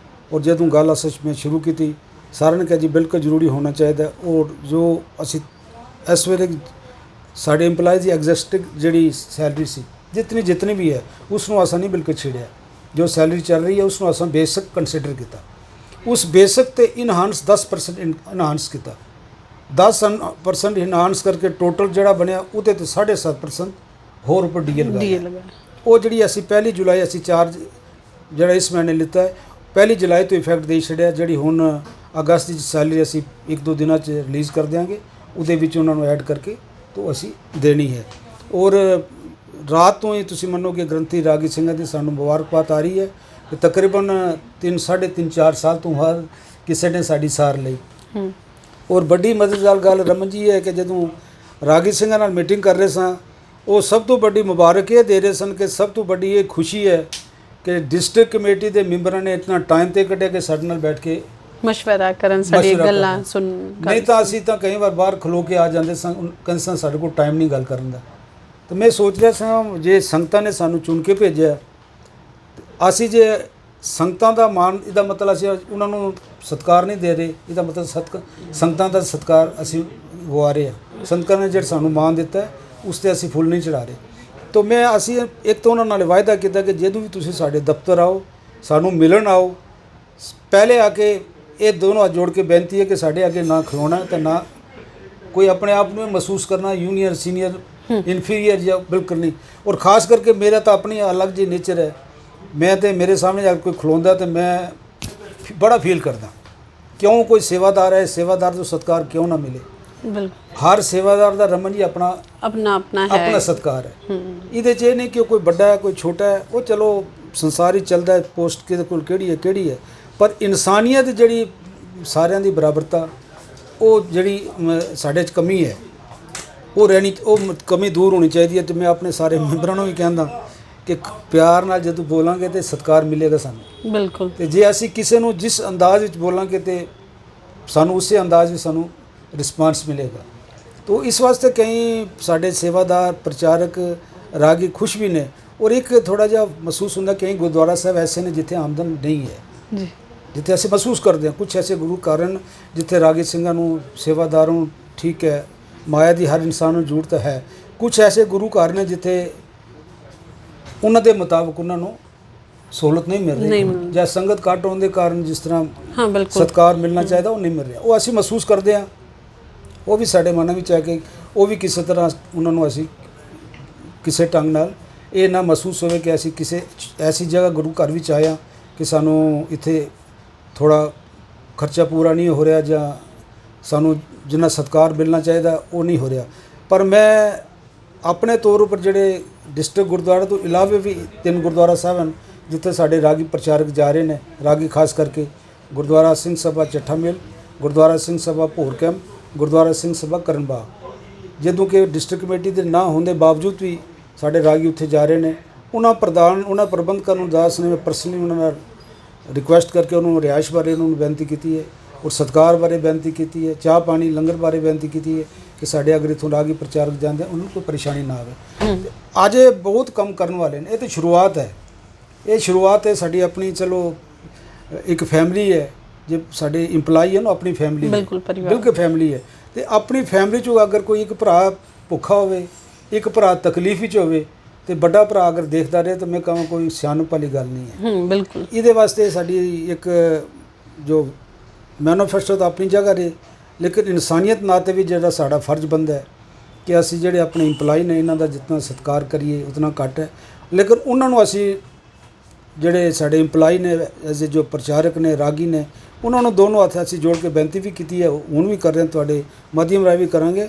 ਔਰ ਜਦੋਂ ਗੱਲ ਅਸਲ 'ਚ ਮੈਂ ਸ਼ੁਰੂ ਕੀਤੀ ਸਾਰਿਆਂ ਨੇ ਕਿਹਾ ਜੀ ਬਿਲਕੁਲ ਜ਼ਰੂਰੀ ਹੋਣਾ ਚਾਹੀਦਾ। ਔਰ ਜੋ ਅਸੀਂ ਇਸ ਵੇਲੇ ਸਾਡੇ EMPLOYE ਦੀ ਐਗਜ਼ਿਸਟਿੰਗ ਜਿਹੜੀ ਸੈਲਰੀ ਸੀ ਜਿਤਨੀ ਵੀ ਹੈ ਉਸ ਨੂੰ ਅਸਾਂ ਨਹੀਂ ਬਿਲਕੁਲ ਛੇੜਿਆ। ਜੋ ਸੈਲਰੀ ਚੱਲ ਰਹੀ ਹੈ ਉਸ ਨੂੰ ਅਸਾਂ ਬੇਸਿਕ ਕੰਸੀਡਰ ਕੀਤਾ, ਉਸ ਬੇਸਿਕ ਤੇ ਇਨਹਾਂਸ 10% ਇਨਹਾਂਸ ਕੀਤਾ। 10% ਇਨਹਾਂਸ ਕਰਕੇ ਟੋਟਲ ਜਿਹੜਾ ਬਣਿਆ ਉਹਦੇ ਤੇ 7.5% ਹੋਰ ਉੱਪਰ ਡੀਏ ਲਗਾਇਆ। ਉਹ ਜਿਹੜੀ ਅਸੀਂ 1 ਜੁਲਾਈ ਅਸੀਂ ਚਾਰਜ ਜਿਹੜਾ ਇਸ ਮਹੀਨੇ ਲਿੱਤਾ ਹੈ 1 ਜੁਲਾਈ ਤੋਂ ਇਫੈਕਟ ਦੇ ਛੜਿਆ। ਜਿਹੜੀ ਹੁਣ ਅਗਸਤ ਦੀ ਸੈਲਰੀ ਅਸੀਂ 1-2 ਦਿਨਾਂ 'ਚ ਰਿਲੀਜ਼ ਕਰ ਦਿਆਂਗੇ, ਉਹਦੇ ਵਿੱਚ ਉਹਨਾਂ ਨੂੰ ਐਡ ਕਰਕੇ ਤੋਂ ਅਸੀਂ ਦੇਣੀ ਹੈ। ਔਰ ਰਾਤ ਤੋਂ ਹੀ ਤੁਸੀਂ ਮੰਨੋਗੇ ਗ੍ਰੰਥੀ ਰਾਗੀ ਸਿੰਘਾਂ ਦੀ ਸਾਨੂੰ ਮੁਬਾਰਕਬਾਦ ਆ ਰਹੀ ਹੈ ਕਿ ਤਕਰੀਬਨ 3.5-4 ਸਾਲ ਤੋਂ ਬਾਅਦ ਕਿਸੇ ਨੇ ਸਾਡੀ ਸਾਰ ਲਈ। ਔਰ ਵੱਡੀ ਮਦਦ ਵਾਲੀ ਗੱਲ ਰਮਨ ਜੀ ਹੈ ਕਿ ਜਦੋਂ ਰਾਗੀ ਸਿੰਘਾਂ ਨਾਲ ਮੀਟਿੰਗ ਕਰ ਰਹੇ ਸਾਂ ਉਹ ਸਭ ਤੋਂ ਵੱਡੀ ਮੁਬਾਰਕ ਇਹ ਦੇ ਰਹੇ ਸਨ ਕਿ ਸਭ ਤੋਂ ਵੱਡੀ ਇਹ ਖੁਸ਼ੀ ਹੈ ਕਿ ਡਿਸਟ੍ਰਿਕਟ ਕਮੇਟੀ ਦੇ ਮੈਂਬਰਾਂ ਨੇ ਇਤਨਾ ਟਾਈਮ ਤੇ ਕੱਢਿਆ ਕਿ ਸਾਡੇ ਨਾਲ ਬੈਠ ਕੇ ਮਸ਼ਵਰਾ ਕਰਨ, ਸਾਡੀ ਗੱਲਾਂ ਸੁਣ। ਨਹੀਂ ਤਾਂ ਅਸੀਂ ਤਾਂ ਕਈ ਵਾਰ ਬਾਹਰ ਖਲੋ ਕੇ ਆ ਜਾਂਦੇ ਸਾਂ, ਕਹਿੰਦੇ ਸਾਂ ਸਾਡੇ ਕੋਲ ਟਾਈਮ ਨਹੀਂ ਗੱਲ ਕਰਨ ਦਾ। ਤਾਂ ਮੈਂ ਸੋਚ ਰਿਹਾ ਸਾਂ ਜੇ ਸੰਗਤਾਂ ਨੇ ਸਾਨੂੰ ਚੁਣ ਕੇ ਭੇਜਿਆ ਅਸੀਂ ਜੇ ਸੰਗਤਾਂ ਦਾ ਮਾਣ, ਇਹਦਾ ਮਤਲਬ ਅਸੀਂ ਉਹਨਾਂ ਨੂੰ ਸਤਿਕਾਰ ਨਹੀਂ ਦੇ ਰਹੇ, ਇਹਦਾ ਮਤਲਬ ਸੰਗਤਾਂ ਦਾ ਸਤਿਕਾਰ ਅਸੀਂ ਗਵਾ ਰਹੇ ਹਾਂ। ਸੰਗਤਾਂ ਨੇ ਜਿਹੜਾ ਸਾਨੂੰ ਮਾਣ ਦਿੱਤਾ ਹੈ ਉਸ 'ਤੇ ਅਸੀਂ ਫੁੱਲ ਨਹੀਂ ਚੜਾ ਰਹੇ। ਤਾਂ ਅਸੀਂ ਇੱਕ ਤਾਂ ਉਹਨਾਂ ਨਾਲ ਵਾਅਦਾ ਕੀਤਾ ਕਿ ਜਦੋਂ ਵੀ ਤੁਸੀਂ ਸਾਡੇ ਦਫ਼ਤਰ ਆਓ ਸਾਨੂੰ ਮਿਲਣ ਆਓ, ਪਹਿਲੇ ਆ ਕੇ ਇਹ ਦੋਨੋਂ ਹੱਥ ਜੋੜ ਕੇ ਬੇਨਤੀ ਹੈ ਕਿ ਸਾਡੇ ਅੱਗੇ ਨਾ ਖਲੋਣਾ ਤੇ ਨਾ ਕੋਈ ਆਪਣੇ ਆਪ ਨੂੰ ਮਹਿਸੂਸ ਕਰਨਾ ਜੂਨੀਅਰ ਸੀਨੀਅਰ ਇਨਫੀਰੀਅਰ ਜਾਂ ਬਿਲਕੁਲ ਨਹੀਂ। ਔਰ ਖਾਸ ਕਰਕੇ ਮੇਰਾ ਤਾਂ ਆਪਣੀ ਅਲੱਗ ਜਿਹੀ ਨੇਚਰ ਹੈ, ਮੈਂ ਤੇ ਮੇਰੇ ਸਾਹਮਣੇ ਜਾ ਕੇ ਕੋਈ ਖਲੋਂਦਾ ਤੇ ਮੈਂ ਬੜਾ ਫੀਲ ਕਰਦਾ ਕਿਉਂ ਕੋਈ ਸੇਵਾਦਾਰ ਹੈ, ਸੇਵਾਦਾਰ ਤੋਂ ਸਤਿਕਾਰ ਕਿਉਂ ਨਾ ਮਿਲੇ। ਹਰ ਸੇਵਾਦਾਰ ਦਾ ਰਮਨ ਜੀ ਆਪਣਾ ਸਤਿਕਾਰ ਹੈ। ਇਹਦੇ 'ਚ ਇਹ ਨਹੀਂ ਕਿ ਕੋਈ ਵੱਡਾ ਹੈ ਕੋਈ ਛੋਟਾ ਹੈ, ਉਹ ਚਲੋ ਸੰਸਾਰ ਹੀ ਚੱਲਦਾ ਹੈ, ਪੋਸਟ ਕਿਹਦੇ ਕੋਲ ਕਿਹੜੀ ਹੈ, ਪਰ ਇਨਸਾਨੀਅਤ ਜਿਹੜੀ ਸਾਰਿਆਂ ਦੀ ਬਰਾਬਰਤਾ ਉਹ ਜਿਹੜੀ ਸਾਡੇ 'ਚ ਕਮੀ ਹੈ ਉਹ ਕਮੀ ਦੂਰ ਹੋਣੀ ਚਾਹੀਦੀ ਹੈ। ਤੇ ਮੈਂ ਆਪਣੇ ਸਾਰੇ ਮੈਂਬਰਾਂ ਨੂੰ ਵੀ ਕਹਿੰਦਾ ਕਿ ਪਿਆਰ ਨਾਲ ਜਦੋਂ ਬੋਲਾਂਗੇ ਤੇ ਸਤਿਕਾਰ ਮਿਲੇਗਾ ਸਾਨੂੰ। ਬਿਲਕੁਲ। ਤੇ ਜੇ ਅਸੀਂ ਕਿਸੇ ਨੂੰ ਜਿਸ ਅੰਦਾਜ਼ ਵਿੱਚ ਬੋਲਾਂਗੇ ਤੇ ਸਾਨੂੰ ਉਸੇ ਅੰਦਾਜ਼ ਵਿੱਚ ਸਾਨੂੰ ਰਿਸਪਾਂਸ ਮਿਲੇਗਾ। तो इस वास्ते कई साढ़े सेवादार प्रचारक रागी खुश भी ने। और एक थोड़ा जा महसूस होंगे कई गुरुद्वारा साहब ऐसे ने जिथे आमदन नहीं है, जिथे ऐसे महसूस करते हैं कुछ ऐसे गुरु कारण जिथे रागी ਸਿੰਘਾਂ ਨੂੰ सेवादारों ठीक है माया की हर इंसान ਨੂੰ ਜ਼ਰੂਰਤ है, कुछ ऐसे गुरु घर ने जिथे ਉਹਨਾਂ ਦੇ ਮੁਤਾਬਕ ਉਹਨਾਂ ਨੂੰ सहूलत नहीं मिल रही ਜਾਂ ਸੰਗਤ ਘੱਟ ਹੋਣ ਦੇ ਕਾਰਨ ਜਿਸ ਤਰ੍ਹਾਂ ਸਤਿਕਾਰ ਮਿਲਣਾ ਚਾਹੀਦਾ ਉਹ ਨਹੀਂ ਮਿਲ ਰਿਹਾ। ਉਹ ਅਸੀਂ ਮਹਿਸੂਸ ਕਰਦੇ ਹਾਂ, ਉਹ ਵੀ ਸਾਡੇ ਮਨ ਵਿੱਚ ਹੈ ਕਿ ਉਹ ਵੀ ਕਿਸੇ ਤਰ੍ਹਾਂ ਉਹਨਾਂ ਨੂੰ ਅਸੀਂ ਕਿਸੇ ਢੰਗ ਨਾਲ ਇਹ ਨਾ ਮਹਿਸੂਸ ਹੋਵੇ ਕਿ ਅਸੀਂ ਕਿਸੇ ਐਸੀ ਜਗ੍ਹਾ ਗੁਰੂ ਘਰ ਵਿੱਚ ਆਇਆ ਕਿ ਸਾਨੂੰ ਇੱਥੇ ਥੋੜਾ ਖਰਚਾ ਪੂਰਾ ਨਹੀਂ ਹੋ ਰਿਹਾ ਜਾਂ ਸਾਨੂੰ ਜਿੰਨਾ ਸਤਿਕਾਰ ਮਿਲਣਾ ਚਾਹੀਦਾ ਉਹ ਨਹੀਂ ਹੋ ਰਿਹਾ। ਪਰ ਮੈਂ ਆਪਣੇ ਤੌਰ ਉੱਪਰ ਜਿਹੜੇ ਡਿਸਟ੍ਰਿਕਟ ਗੁਰਦੁਆਰਾ ਤੋਂ ਇਲਾਵੇ ਵੀ 3 ਗੁਰਦੁਆਰਾ ਸਾਹਿਬ ਹਨ ਜਿੱਥੇ ਸਾਡੇ ਰਾਗੀ ਪ੍ਰਚਾਰਕ ਜਾ ਰਹੇ ਨੇ, ਰਾਗੀ ਖਾਸ ਕਰਕੇ ਗੁਰਦੁਆਰਾ ਸਿੰਘ ਸਭਾ ਚੱਠਾ ਮੇਲ, ਗੁਰਦੁਆਰਾ ਸਿੰਘ ਸਭਾ ਭੋਰ ਕੈਂਪ, ਗੁਰਦੁਆਰਾ ਸਿੰਘ ਸਭਾ ਕਰਨ ਬਾਗ, ਜਦੋਂ ਕਿ ਡਿਸਟ੍ਰਿਕਟ ਕਮੇਟੀ ਦੇ ਨਾ ਹੋਣ ਦੇ ਬਾਵਜੂਦ ਵੀ ਸਾਡੇ ਰਾਗੀ ਉੱਥੇ ਜਾ ਰਹੇ ਨੇ। ਉਹਨਾਂ ਪ੍ਰਬੰਧਕਾਂ ਨੂੰ ਦਾਸ ਨੇ ਪਰਸਨਲੀ ਉਹਨਾਂ ਨਾਲ ਰਿਕੁਐਸਟ ਕਰਕੇ ਉਹਨਾਂ ਨੂੰ ਰਿਹਾਇਸ਼ ਬਾਰੇ ਉਹਨਾਂ ਨੂੰ ਬੇਨਤੀ ਕੀਤੀ ਹੈ ਔਰ ਸਤਿਕਾਰ ਬਾਰੇ ਬੇਨਤੀ ਕੀਤੀ ਹੈ, ਚਾਹ ਪਾਣੀ ਲੰਗਰ ਬਾਰੇ ਬੇਨਤੀ ਕੀਤੀ ਹੈ ਕਿ ਸਾਡੇ ਅਗਰ ਇੱਥੋਂ ਰਾਗੀ ਪ੍ਰਚਾਰਕ ਜਾਂਦੇ ਉਹਨਾਂ ਨੂੰ ਕੋਈ ਪਰੇਸ਼ਾਨੀ ਨਾ ਆਵੇ। ਅੱਜ ਇਹ ਬਹੁਤ ਕੰਮ ਕਰਨ ਵਾਲੇ ਨੇ, ਇਹ ਤਾਂ ਸ਼ੁਰੂਆਤ ਹੈ, ਇਹ ਸ਼ੁਰੂਆਤ ਹੈ ਸਾਡੀ ਆਪਣੀ। ਚਲੋ ਇੱਕ ਫੈਮਿਲੀ ਹੈ, ਜੇ ਸਾਡੇ ਇੰਪਲਾਈ ਹੈ ਨਾ ਆਪਣੀ ਫੈਮਿਲੀ ਬਿਲਕੁਲ ਫੈਮਿਲੀ ਹੈ। ਤੇ ਆਪਣੀ ਫੈਮਿਲੀ 'ਚੋਂ ਅਗਰ ਕੋਈ ਇੱਕ ਭਰਾ ਭੁੱਖਾ ਹੋਵੇ, ਇੱਕ ਭਰਾ ਤਕਲੀਫ ਵਿੱਚ ਹੋਵੇ ਤੇ ਵੱਡਾ ਭਰਾ ਅਗਰ ਦੇਖਦਾ ਰਹੇ ਤਾਂ ਮੈਂ ਕਹਾਂ ਕੋਈ ਸਿਆਣਪ ਵਾਲੀ ਗੱਲ ਨਹੀਂ ਹੈ। ਬਿਲਕੁਲ ਇਹਦੇ ਵਾਸਤੇ ਸਾਡੀ ਇੱਕ ਜੋ ਮੈਨੀਫੈਸਟੋ ਤਾਂ ਆਪਣੀ ਜਗ੍ਹਾ ਰਹੇ, ਲੇਕਿਨ ਇਨਸਾਨੀਅਤ ਨਾਤੇ ਵੀ ਜਿਹੜਾ ਸਾਡਾ ਫਰਜ਼ ਬਣਦਾ ਹੈ ਕਿ ਅਸੀਂ ਜਿਹੜੇ ਆਪਣੇ ਇੰਪਲਾਈ ਨੇ ਇਹਨਾਂ ਦਾ ਜਿੰਨਾ ਸਤਿਕਾਰ ਕਰੀਏ ਉਤਨਾ ਘੱਟ ਹੈ। ਲੇਕਿਨ ਉਹਨਾਂ ਨੂੰ ਅਸੀਂ ਜਿਹੜੇ ਸਾਡੇ ਇੰਪਲਾਈ ਨੇ ਐਜ਼ ਜੋ ਪ੍ਰਚਾਰਕ ਨੇ ਰਾਗੀ ਨੇ ਉਹਨਾਂ ਨੂੰ ਦੋਨੋਂ ਹੱਥ ਅਸੀਂ ਜੋੜ ਕੇ ਬੇਨਤੀ ਵੀ ਕੀਤੀ ਹੈ, ਹੁਣ ਵੀ ਕਰ ਰਹੇ ਹਾਂ, ਤੁਹਾਡੇ ਮਾਧਿਅਮ ਰਾਹੀਂ ਵੀ ਕਰਾਂਗੇ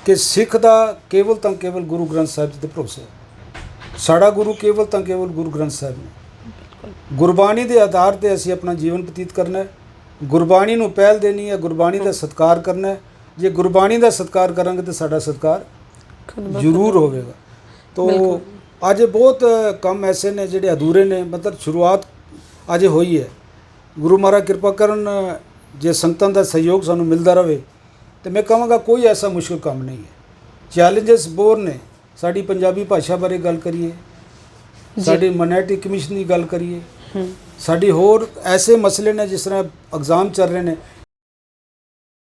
ਕਿ ਸਿੱਖ ਦਾ ਕੇਵਲ ਤਾਂ ਕੇਵਲ ਗੁਰੂ ਗ੍ਰੰਥ ਸਾਹਿਬ ਜੀ 'ਤੇ ਭਰੋਸਾ ਹੈ। ਸਾਡਾ ਗੁਰੂ ਕੇਵਲ ਤਾਂ ਕੇਵਲ ਗੁਰੂ ਗ੍ਰੰਥ ਸਾਹਿਬ ਨੇ। ਗੁਰਬਾਣੀ ਦੇ ਆਧਾਰ 'ਤੇ ਅਸੀਂ ਆਪਣਾ ਜੀਵਨ ਬਤੀਤ ਕਰਨਾ ਹੈ, ਗੁਰਬਾਣੀ ਨੂੰ ਪਹਿਲ ਦੇਣੀ ਹੈ, ਗੁਰਬਾਣੀ ਦਾ ਸਤਿਕਾਰ ਕਰਨਾ ਹੈ। ਜੇ ਗੁਰਬਾਣੀ ਦਾ ਸਤਿਕਾਰ ਕਰਾਂਗੇ ਤਾਂ ਸਾਡਾ ਸਤਿਕਾਰ ਜ਼ਰੂਰ ਹੋਵੇਗਾ। ਤੋ ਅੱਜ ਬਹੁਤ ਕੰਮ ਐਸੇ ਨੇ ਜਿਹੜੇ ਅਧੂਰੇ ਨੇ, ਮਤਲਬ ਸ਼ੁਰੂਆਤ ਅੱਜ ਇਹ ਹੋਈ ਹੈ। ਗੁਰੂ ਮਹਾਰਾਜ ਕਿਰਪਾ ਕਰਨ, ਜੇ ਸੰਗਤਾਂ ਦਾ ਸਹਿਯੋਗ ਸਾਨੂੰ ਮਿਲਦਾ ਰਹੇ ਤੇ ਮੈਂ ਕਹਾਂਗਾ ਕੋਈ ਐਸਾ ਮੁਸ਼ਕਿਲ ਕੰਮ ਨਹੀਂ ਹੈ। ਚੈਲੰਜਸ ਬਹੁਤ ਨੇ। ਸਾਡੀ ਪੰਜਾਬੀ ਭਾਸ਼ਾ ਬਾਰੇ ਗੱਲ ਕਰੀਏ, ਸਾਡੀ ਮਾਈਨॉरिटी ਕਮਿਸ਼ਨ ਦੀ ਗੱਲ ਕਰੀਏ, ਸਾਡੀ ਹੋਰ ਐਸੇ ਮਸਲੇ ਨੇ, ਜਿਸ ਤਰ੍ਹਾਂ ਐਗਜ਼ਾਮ ਚੱਲ ਰਹੇ ਨੇ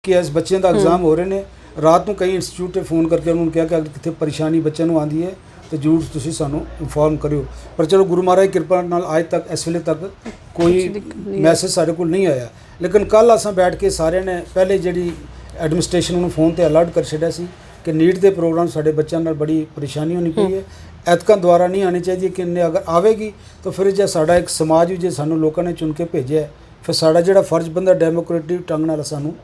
ਕਿ ਇਸ ਬੱਚਿਆਂ ਦਾ ਐਗਜ਼ਾਮ ਹੋ ਰਹੇ ਨੇ। ਰਾਤ ਨੂੰ ਕਈ ਇੰਸਟੀਚਿਊਟ 'ਤੇ ਫੋਨ ਕਰਕੇ ਉਹਨਾਂ ਨੂੰ ਕਿਹਾ ਕਿ ਅਗਰ ਕਿਤੇ ਪਰੇਸ਼ਾਨੀ ਬੱਚਿਆਂ ਨੂੰ ਆਉਂਦੀ ਹੈ ਤੇ ਜ਼ਰੂਰ ਤੁਸੀਂ ਸਾਨੂੰ ਇਨਫੋਰਮ ਕਰਿਓ। ਪਰ ਚਲੋ ਗੁਰੂ ਮਹਾਰਾਜ ਦੀ ਕਿਰਪਾ ਨਾਲ ਅੱਜ ਤੱਕ ਇਸ ਵੇਲੇ ਤੱਕ ਕੋਈ ਮੈਸੇਜ ਸਾਡੇ ਕੋਲ ਨਹੀਂ ਆਇਆ। ਲੇਕਿਨ ਕੱਲ੍ਹ ਅਸਾਂ ਬੈਠ ਕੇ ਸਾਰਿਆਂ ਨੇ ਪਹਿਲੇ ਜਿਹੜੀ ਐਡਮਿਨਿਸਟ੍ਰੇਸ਼ਨ ਨੂੰ ਫੋਨ ਤੇ ਅਲਰਟ ਕਰ ਛੱਡਿਆ ਸੀ ਕਿ ਨੀਟ ਦੇ ਪ੍ਰੋਗਰਾਮ ਸਾਡੇ ਬੱਚਿਆਂ ਨਾਲ ਬੜੀ ਪਰੇਸ਼ਾਨੀ ਹੋਣੀ ਪਈ ਹੈ। ਐਤਕਾਂ ਦੁਆਰਾ ਨਹੀਂ ਆਉਣੀ ਚਾਹੀਦੀ ਕਿ ਅਗਰ ਆਵੇਗੀ ਤਾਂ ਫਿਰ ਜੇ ਸਾਡਾ ਇੱਕ ਸਮਾਜ ਵੀ ਜੇ ਸਾਨੂੰ ਲੋਕਾਂ ਨੇ ਚੁਣ ਕੇ ਭੇਜਿਆ, ਫਿਰ ਸਾਡਾ ਜਿਹੜਾ ਫਰਜ਼ ਬੰਦਾ ਡੈਮੋਕ੍ਰੇਟਿਕ ਢੰਗ ਨਾਲ ਸਾਨੂੰ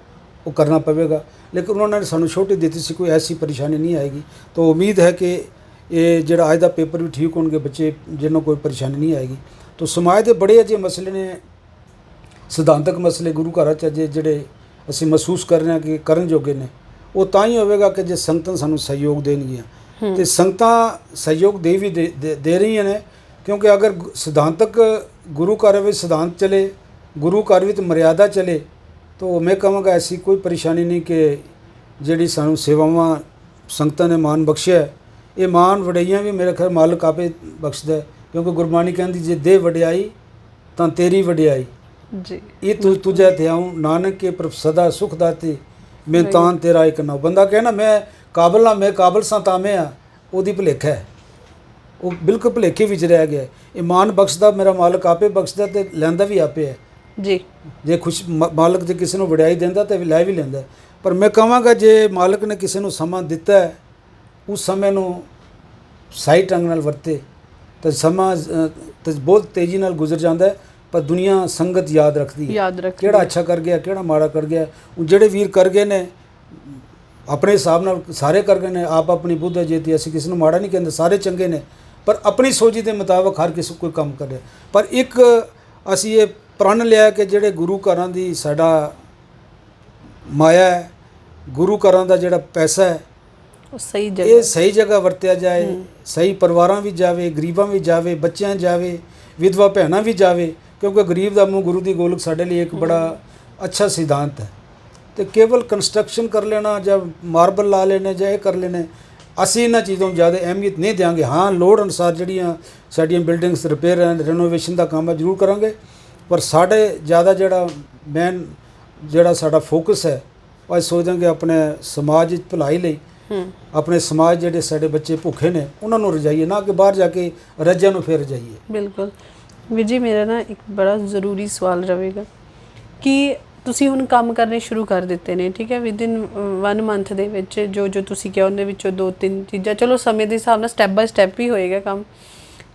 ਉਹ ਕਰਨਾ ਪਵੇਗਾ। ਲੇਕਿਨ ਉਹਨਾਂ ਨੇ ਸਾਨੂੰ ਛੋਟੀ ਦਿੱਤੀ ਸੀ ਕੋਈ ਐਸੀ ਪਰੇਸ਼ਾਨੀ ਨਹੀਂ ਆਏਗੀ। ਤਾਂ ਉਮੀਦ ਹੈ ਕਿ ਇਹ ਜਿਹੜਾ ਅੱਜ ਦਾ ਪੇਪਰ ਵੀ ਠੀਕ ਹੋਣਗੇ, ਬੱਚੇ ਜਿਹਨਾਂ ਕੋਈ ਪਰੇਸ਼ਾਨੀ ਨਹੀਂ ਆਏਗੀ। ਤਾਂ ਸਮਾਜ ਦੇ ਬੜੇ ਅਜਿਹੇ ਮਸਲੇ ਨੇ, ਸਿਧਾਂਤਕ ਮਸਲੇ ਗੁਰੂ ਘਰਾਂ 'ਚ ਜਿਹੜੇ ਅਸੀਂ ਮਹਿਸੂਸ ਕਰ ਰਹੇ ਹਾਂ ਕਿ ਕਰਨ ਜੋਗੇ ਨੇ, ਉਹ ਤਾਂ ਹੀ ਹੋਵੇਗਾ ਕਿ ਜੇ ਸੰਗਤਾਂ ਸਾਨੂੰ ਸਹਿਯੋਗ ਦੇਣਗੀਆਂ। ਤੇ ਸੰਗਤਾਂ ਸਹਿਯੋਗ ਦੇ ਰਹੀਆਂ ਨੇ, ਕਿਉਂਕਿ ਅਗਰ ਸਿਧਾਂਤਕ ਗੁਰੂ ਘਰ ਵਿੱਚ ਸਿਧਾਂਤ ਚਲੇ, ਗੁਰੂ ਘਰ ਵਿੱਚ ਮਰਿਆਦਾ ਚਲੇ, ਤਾਂ ਮੈਂ ਕਹਾਂਗਾ ਐਸੀ ਕੋਈ ਪਰੇਸ਼ਾਨੀ ਨਹੀਂ ਕਿ ਜਿਹੜੀ ਸਾਨੂੰ ਸੇਵਾਵਾਂ ਸੰਗਤਾਂ ਨੇ ਮਾਣ ਬਖਸ਼ਿਆ, ਇਹ ਮਾਣ ਵਡਿਆਈਆਂ ਵੀ ਮੇਰੇ ਖਿਆਲ ਮਾਲਕ ਆਪੇ ਬਖਸ਼ਦਾ। ਕਿਉਂਕਿ ਗੁਰਬਾਣੀ ਕਹਿੰਦੀ ਜੇ ਦੇ ਵਡਿਆਈ ਤਾਂ ਤੇਰੀ ਵਡਿਆਈ ਜੀ, ਇਹ ਤੁਝੇ ਧਿਆਉ ਨਾਨਕ ਕੇ ਪ੍ਰਭ ਸਦਾ ਸੁਖ ਦਾਤੇ, ਮੈਂ ਤਾਂ ਤੇਰਾ ਇੱਕ ਨਾ। ਬੰਦਾ ਕਹਿਣਾ ਮੈਂ ਕਾਬਲ ਨਾ, ਮੈਂ ਕਾਬਲ ਸਾਂ ਤਾਂ ਮੈਂ ਆ, ਉਹਦੀ ਭੁਲੇਖਾ ਹੈ, ਉਹ ਬਿਲਕੁਲ ਭੁਲੇਖੇ ਵਿੱਚ ਰਹਿ ਗਿਆ। ਇਹ ਮਾਣ ਬਖਸ਼ਦਾ ਮੇਰਾ ਮਾਲਕ ਆਪੇ ਬਖਸ਼ਦਾ ਤੇ ਲੈਂਦਾ ਵੀ ਆਪੇ ਹੈ ਜੀ। ਜੇ ਖੁਸ਼ ਮਾਲਕ ਜੇ ਕਿਸੇ ਨੂੰ ਵਡਿਆਈ ਦਿੰਦਾ ਤੇ ਲੈ ਵੀ ਲੈਂਦਾ। ਪਰ ਮੈਂ ਕਹਾਂਗਾ ਜੇ ਮਾਲਕ ਨੇ ਕਿਸੇ ਨੂੰ ਸਮਾਂ ਦਿੱਤਾ ਹੈ, ਉਸ ਸਮੇਂ ਨੂੰ ਸਹੀ ਢੰਗ ਨਾਲ ਵਰਤੇ ਤਾਂ ਸਮਾਂ ਤਾਂ ਬਹੁਤ ਤੇਜ਼ੀ ਨਾਲ ਗੁਜ਼ਰ ਜਾਂਦਾ ਹੈ। ਪਰ ਦੁਨੀਆ ਸੰਗਤ ਯਾਦ ਰੱਖਦੀ ਹੈ, ਕਿਹੜਾ ਅੱਛਾ ਕਰ ਗਿਆ, ਕਿਹੜਾ ਮਾੜਾ ਕਰ ਗਿਆ। ਉਹ ਜਿਹੜੇ ਵੀਰ ਕਰ ਗਏ ਨੇ ਆਪਣੇ ਹਿਸਾਬ ਨਾਲ ਸਾਰੇ ਕਰ ਗਏ ਨੇ, ਆਪ ਆਪਣੀ ਬੁੱਧ ਜੇਤੀ। ਅਸੀਂ ਕਿਸੇ ਨੂੰ ਮਾੜਾ ਨਹੀਂ ਕਹਿੰਦੇ, ਸਾਰੇ ਚੰਗੇ ਨੇ, ਪਰ ਆਪਣੀ ਸੋਝੀ ਦੇ ਮੁਤਾਬਕ ਹਰ ਕਿਸੇ ਕੋਈ ਕੰਮ ਕਰੇ। ਪਰ ਇੱਕ ਅਸੀਂ ਇਹ ਪ੍ਰਣ ਲਿਆ ਕਿ ਜਿਹੜੇ ਗੁਰੂ ਘਰਾਂ ਦੀ ਸਾਡਾ ਮਾਇਆ ਹੈ, ਗੁਰੂ ਘਰਾਂ ਦਾ ਜਿਹੜਾ ਪੈਸਾ ਹੈ, ਉਹ ਸਹੀ ਜਗ੍ਹਾ ਵਰਤਿਆ ਜਾਏ, ਸਹੀ ਪਰਿਵਾਰਾਂ ਵਿੱਚ ਜਾਵੇ, ਗਰੀਬਾਂ ਵਿੱਚ ਜਾਵੇ, ਬੱਚਿਆਂ ਜਾਵੇ, ਵਿਧਵਾ ਭੈਣਾਂ ਵੀ ਜਾਵੇ। ਕਿਉਂਕਿ ਗਰੀਬ ਦਾ ਮੂੰਹ ਗੁਰੂ ਦੀ ਗੋਲਕ ਸਾਡੇ ਲਈ ਇੱਕ ਬੜਾ ਅੱਛਾ ਸਿਧਾਂਤ ਹੈ। ਤੇ ਕੇਵਲ ਕੰਸਟਰਕਸ਼ਨ ਕਰ ਲੈਣਾ ਜਾਂ ਮਾਰਬਲ ਲਾ ਲੈਣੇ ਜਾਂ ਇਹ ਕਰ ਲੈਣੇ, ਅਸੀਂ ਇਹਨਾਂ ਚੀਜ਼ਾਂ ਨੂੰ ਜ਼ਿਆਦਾ ਅਹਿਮੀਅਤ ਨਹੀਂ ਦਿਆਂਗੇ। ਹਾਂ, ਲੋੜ ਅਨੁਸਾਰ ਜਿਹੜੀਆਂ ਸਾਡੀਆਂ ਬਿਲਡਿੰਗਸ ਰਿਪੇਅਰ ਐਂਡ ਰੈਨੋਵੇਸ਼ਨ ਦਾ ਕੰਮ ਹੈ ਜ਼ਰੂਰ ਕਰਾਂਗੇ, ਪਰ ਸਾਡੇ ਜ਼ਿਆਦਾ ਜਿਹੜਾ ਮੇਨ ਜਿਹੜਾ ਸਾਡਾ ਫੋਕਸ ਹੈ, ਉਹ ਸੋਚਦੇ ਹਾਂ ਕਿ ਆਪਣੇ ਸਮਾਜ ਵਿੱਚ ਭਲਾਈ ਲਈ, ਆਪਣੇ ਸਮਾਜ ਜਿਹੜੇ ਸਾਡੇ ਬੱਚੇ ਭੁੱਖੇ ਨੇ ਉਹਨਾਂ ਨੂੰ ਰਜਾਈਏ, ਨਾ ਕਿ ਬਾਹਰ ਜਾ ਕੇ ਰੱਜਿਆਂ ਨੂੰ ਫਿਰ ਰਜਾਈਏ। ਬਿਲਕੁਲ ਵੀਰ ਜੀ, ਮੇਰਾ ਨਾ ਇੱਕ ਬੜਾ ਜ਼ਰੂਰੀ ਸਵਾਲ ਰਹੇਗਾ ਕਿ ਤੁਸੀਂ ਹੁਣ ਕੰਮ ਕਰਨੇ ਸ਼ੁਰੂ ਕਰ ਦਿੱਤੇ ਨੇ, ਠੀਕ ਹੈ, ਵਿਦਿਨ 1 ਮੰਥ ਦੇ ਵਿੱਚ ਜੋ ਤੁਸੀਂ ਕਿਹਾ ਉਹਦੇ ਵਿੱਚੋਂ 2-3 ਚੀਜ਼ਾਂ, ਚਲੋ ਸਮੇਂ ਦੇ ਹਿਸਾਬ ਨਾਲ ਸਟੈਪ ਬਾਏ ਸਟੈਪ ਹੀ ਹੋਏਗਾ ਕੰਮ।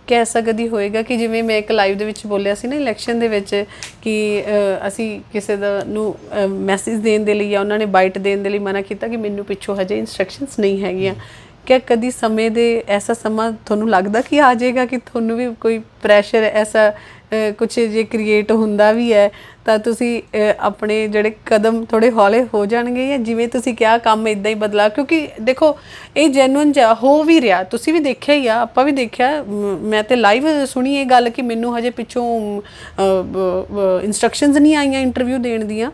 ਕਿ ਐਸਾ ਕਦੀ ਹੋਏਗਾ ਕਿ ਜਿਵੇਂ ਮੈਂ ਇੱਕ ਲਾਈਵ ਦੇ ਵਿੱਚ ਬੋਲਿਆ ਸੀ ਨਾ ਇਲੈਕਸ਼ਨ ਦੇ ਵਿੱਚ ਕਿ ਅਸੀਂ ਕਿਸੇ ਦਾ ਨੂੰ ਮੈਸੇਜ ਦੇਣ ਦੇ ਲਈ ਜਾਂ ਉਹਨਾਂ ਨੇ ਬਾਈਟ ਦੇਣ ਦੇ ਲਈ ਮਨਾ ਕੀਤਾ ਕਿ ਮੈਨੂੰ ਪਿੱਛੋਂ ਹਜੇ ਇਨਸਟਰਕਸ਼ਨਸ ਨਹੀਂ ਹੈਗੀਆਂ। ਕਿ ਕਦੀ ਸਮੇਂ ਦੇ ਐਸਾ ਸਮਾਂ ਤੁਹਾਨੂੰ ਲੱਗਦਾ ਕਿ ਆ ਜਾਏਗਾ ਕਿ ਤੁਹਾਨੂੰ ਵੀ ਕੋਈ ਪ੍ਰੈਸ਼ਰ ਐਸਾ ਕੁਛ ਜੇ ਕ੍ਰੀਏਟ ਹੁੰਦਾ ਵੀ ਹੈ ਤਾਂ ਤੁਸੀਂ ਆਪਣੇ ਜਿਹੜੇ ਕਦਮ ਥੋੜ੍ਹੇ ਹੌਲੇ ਹੋ ਜਾਣਗੇ, ਜਾਂ ਜਿਵੇਂ ਤੁਸੀਂ ਕਿਹਾ ਕੰਮ ਇੱਦਾਂ ਹੀ ਬਦਲਾ? ਕਿਉਂਕਿ ਦੇਖੋ ਇਹ ਜੈਨੂਅਨ ਹੋ ਵੀ ਰਿਹਾ, ਤੁਸੀਂ ਵੀ ਦੇਖਿਆ ਹੀ ਆ, ਆਪਾਂ ਵੀ ਦੇਖਿਆ, ਮੈਂ ਤੇ ਲਾਈਵ ਸੁਣੀ ਇਹ ਗੱਲ ਕਿ ਮੈਨੂੰ ਹਜੇ ਪਿੱਛੋਂ ਇਨਸਟਰਕਸ਼ਨਸ ਨਹੀਂ ਆਈਆਂ ਇੰਟਰਵਿਊ ਦੇਣ ਦੀਆਂ।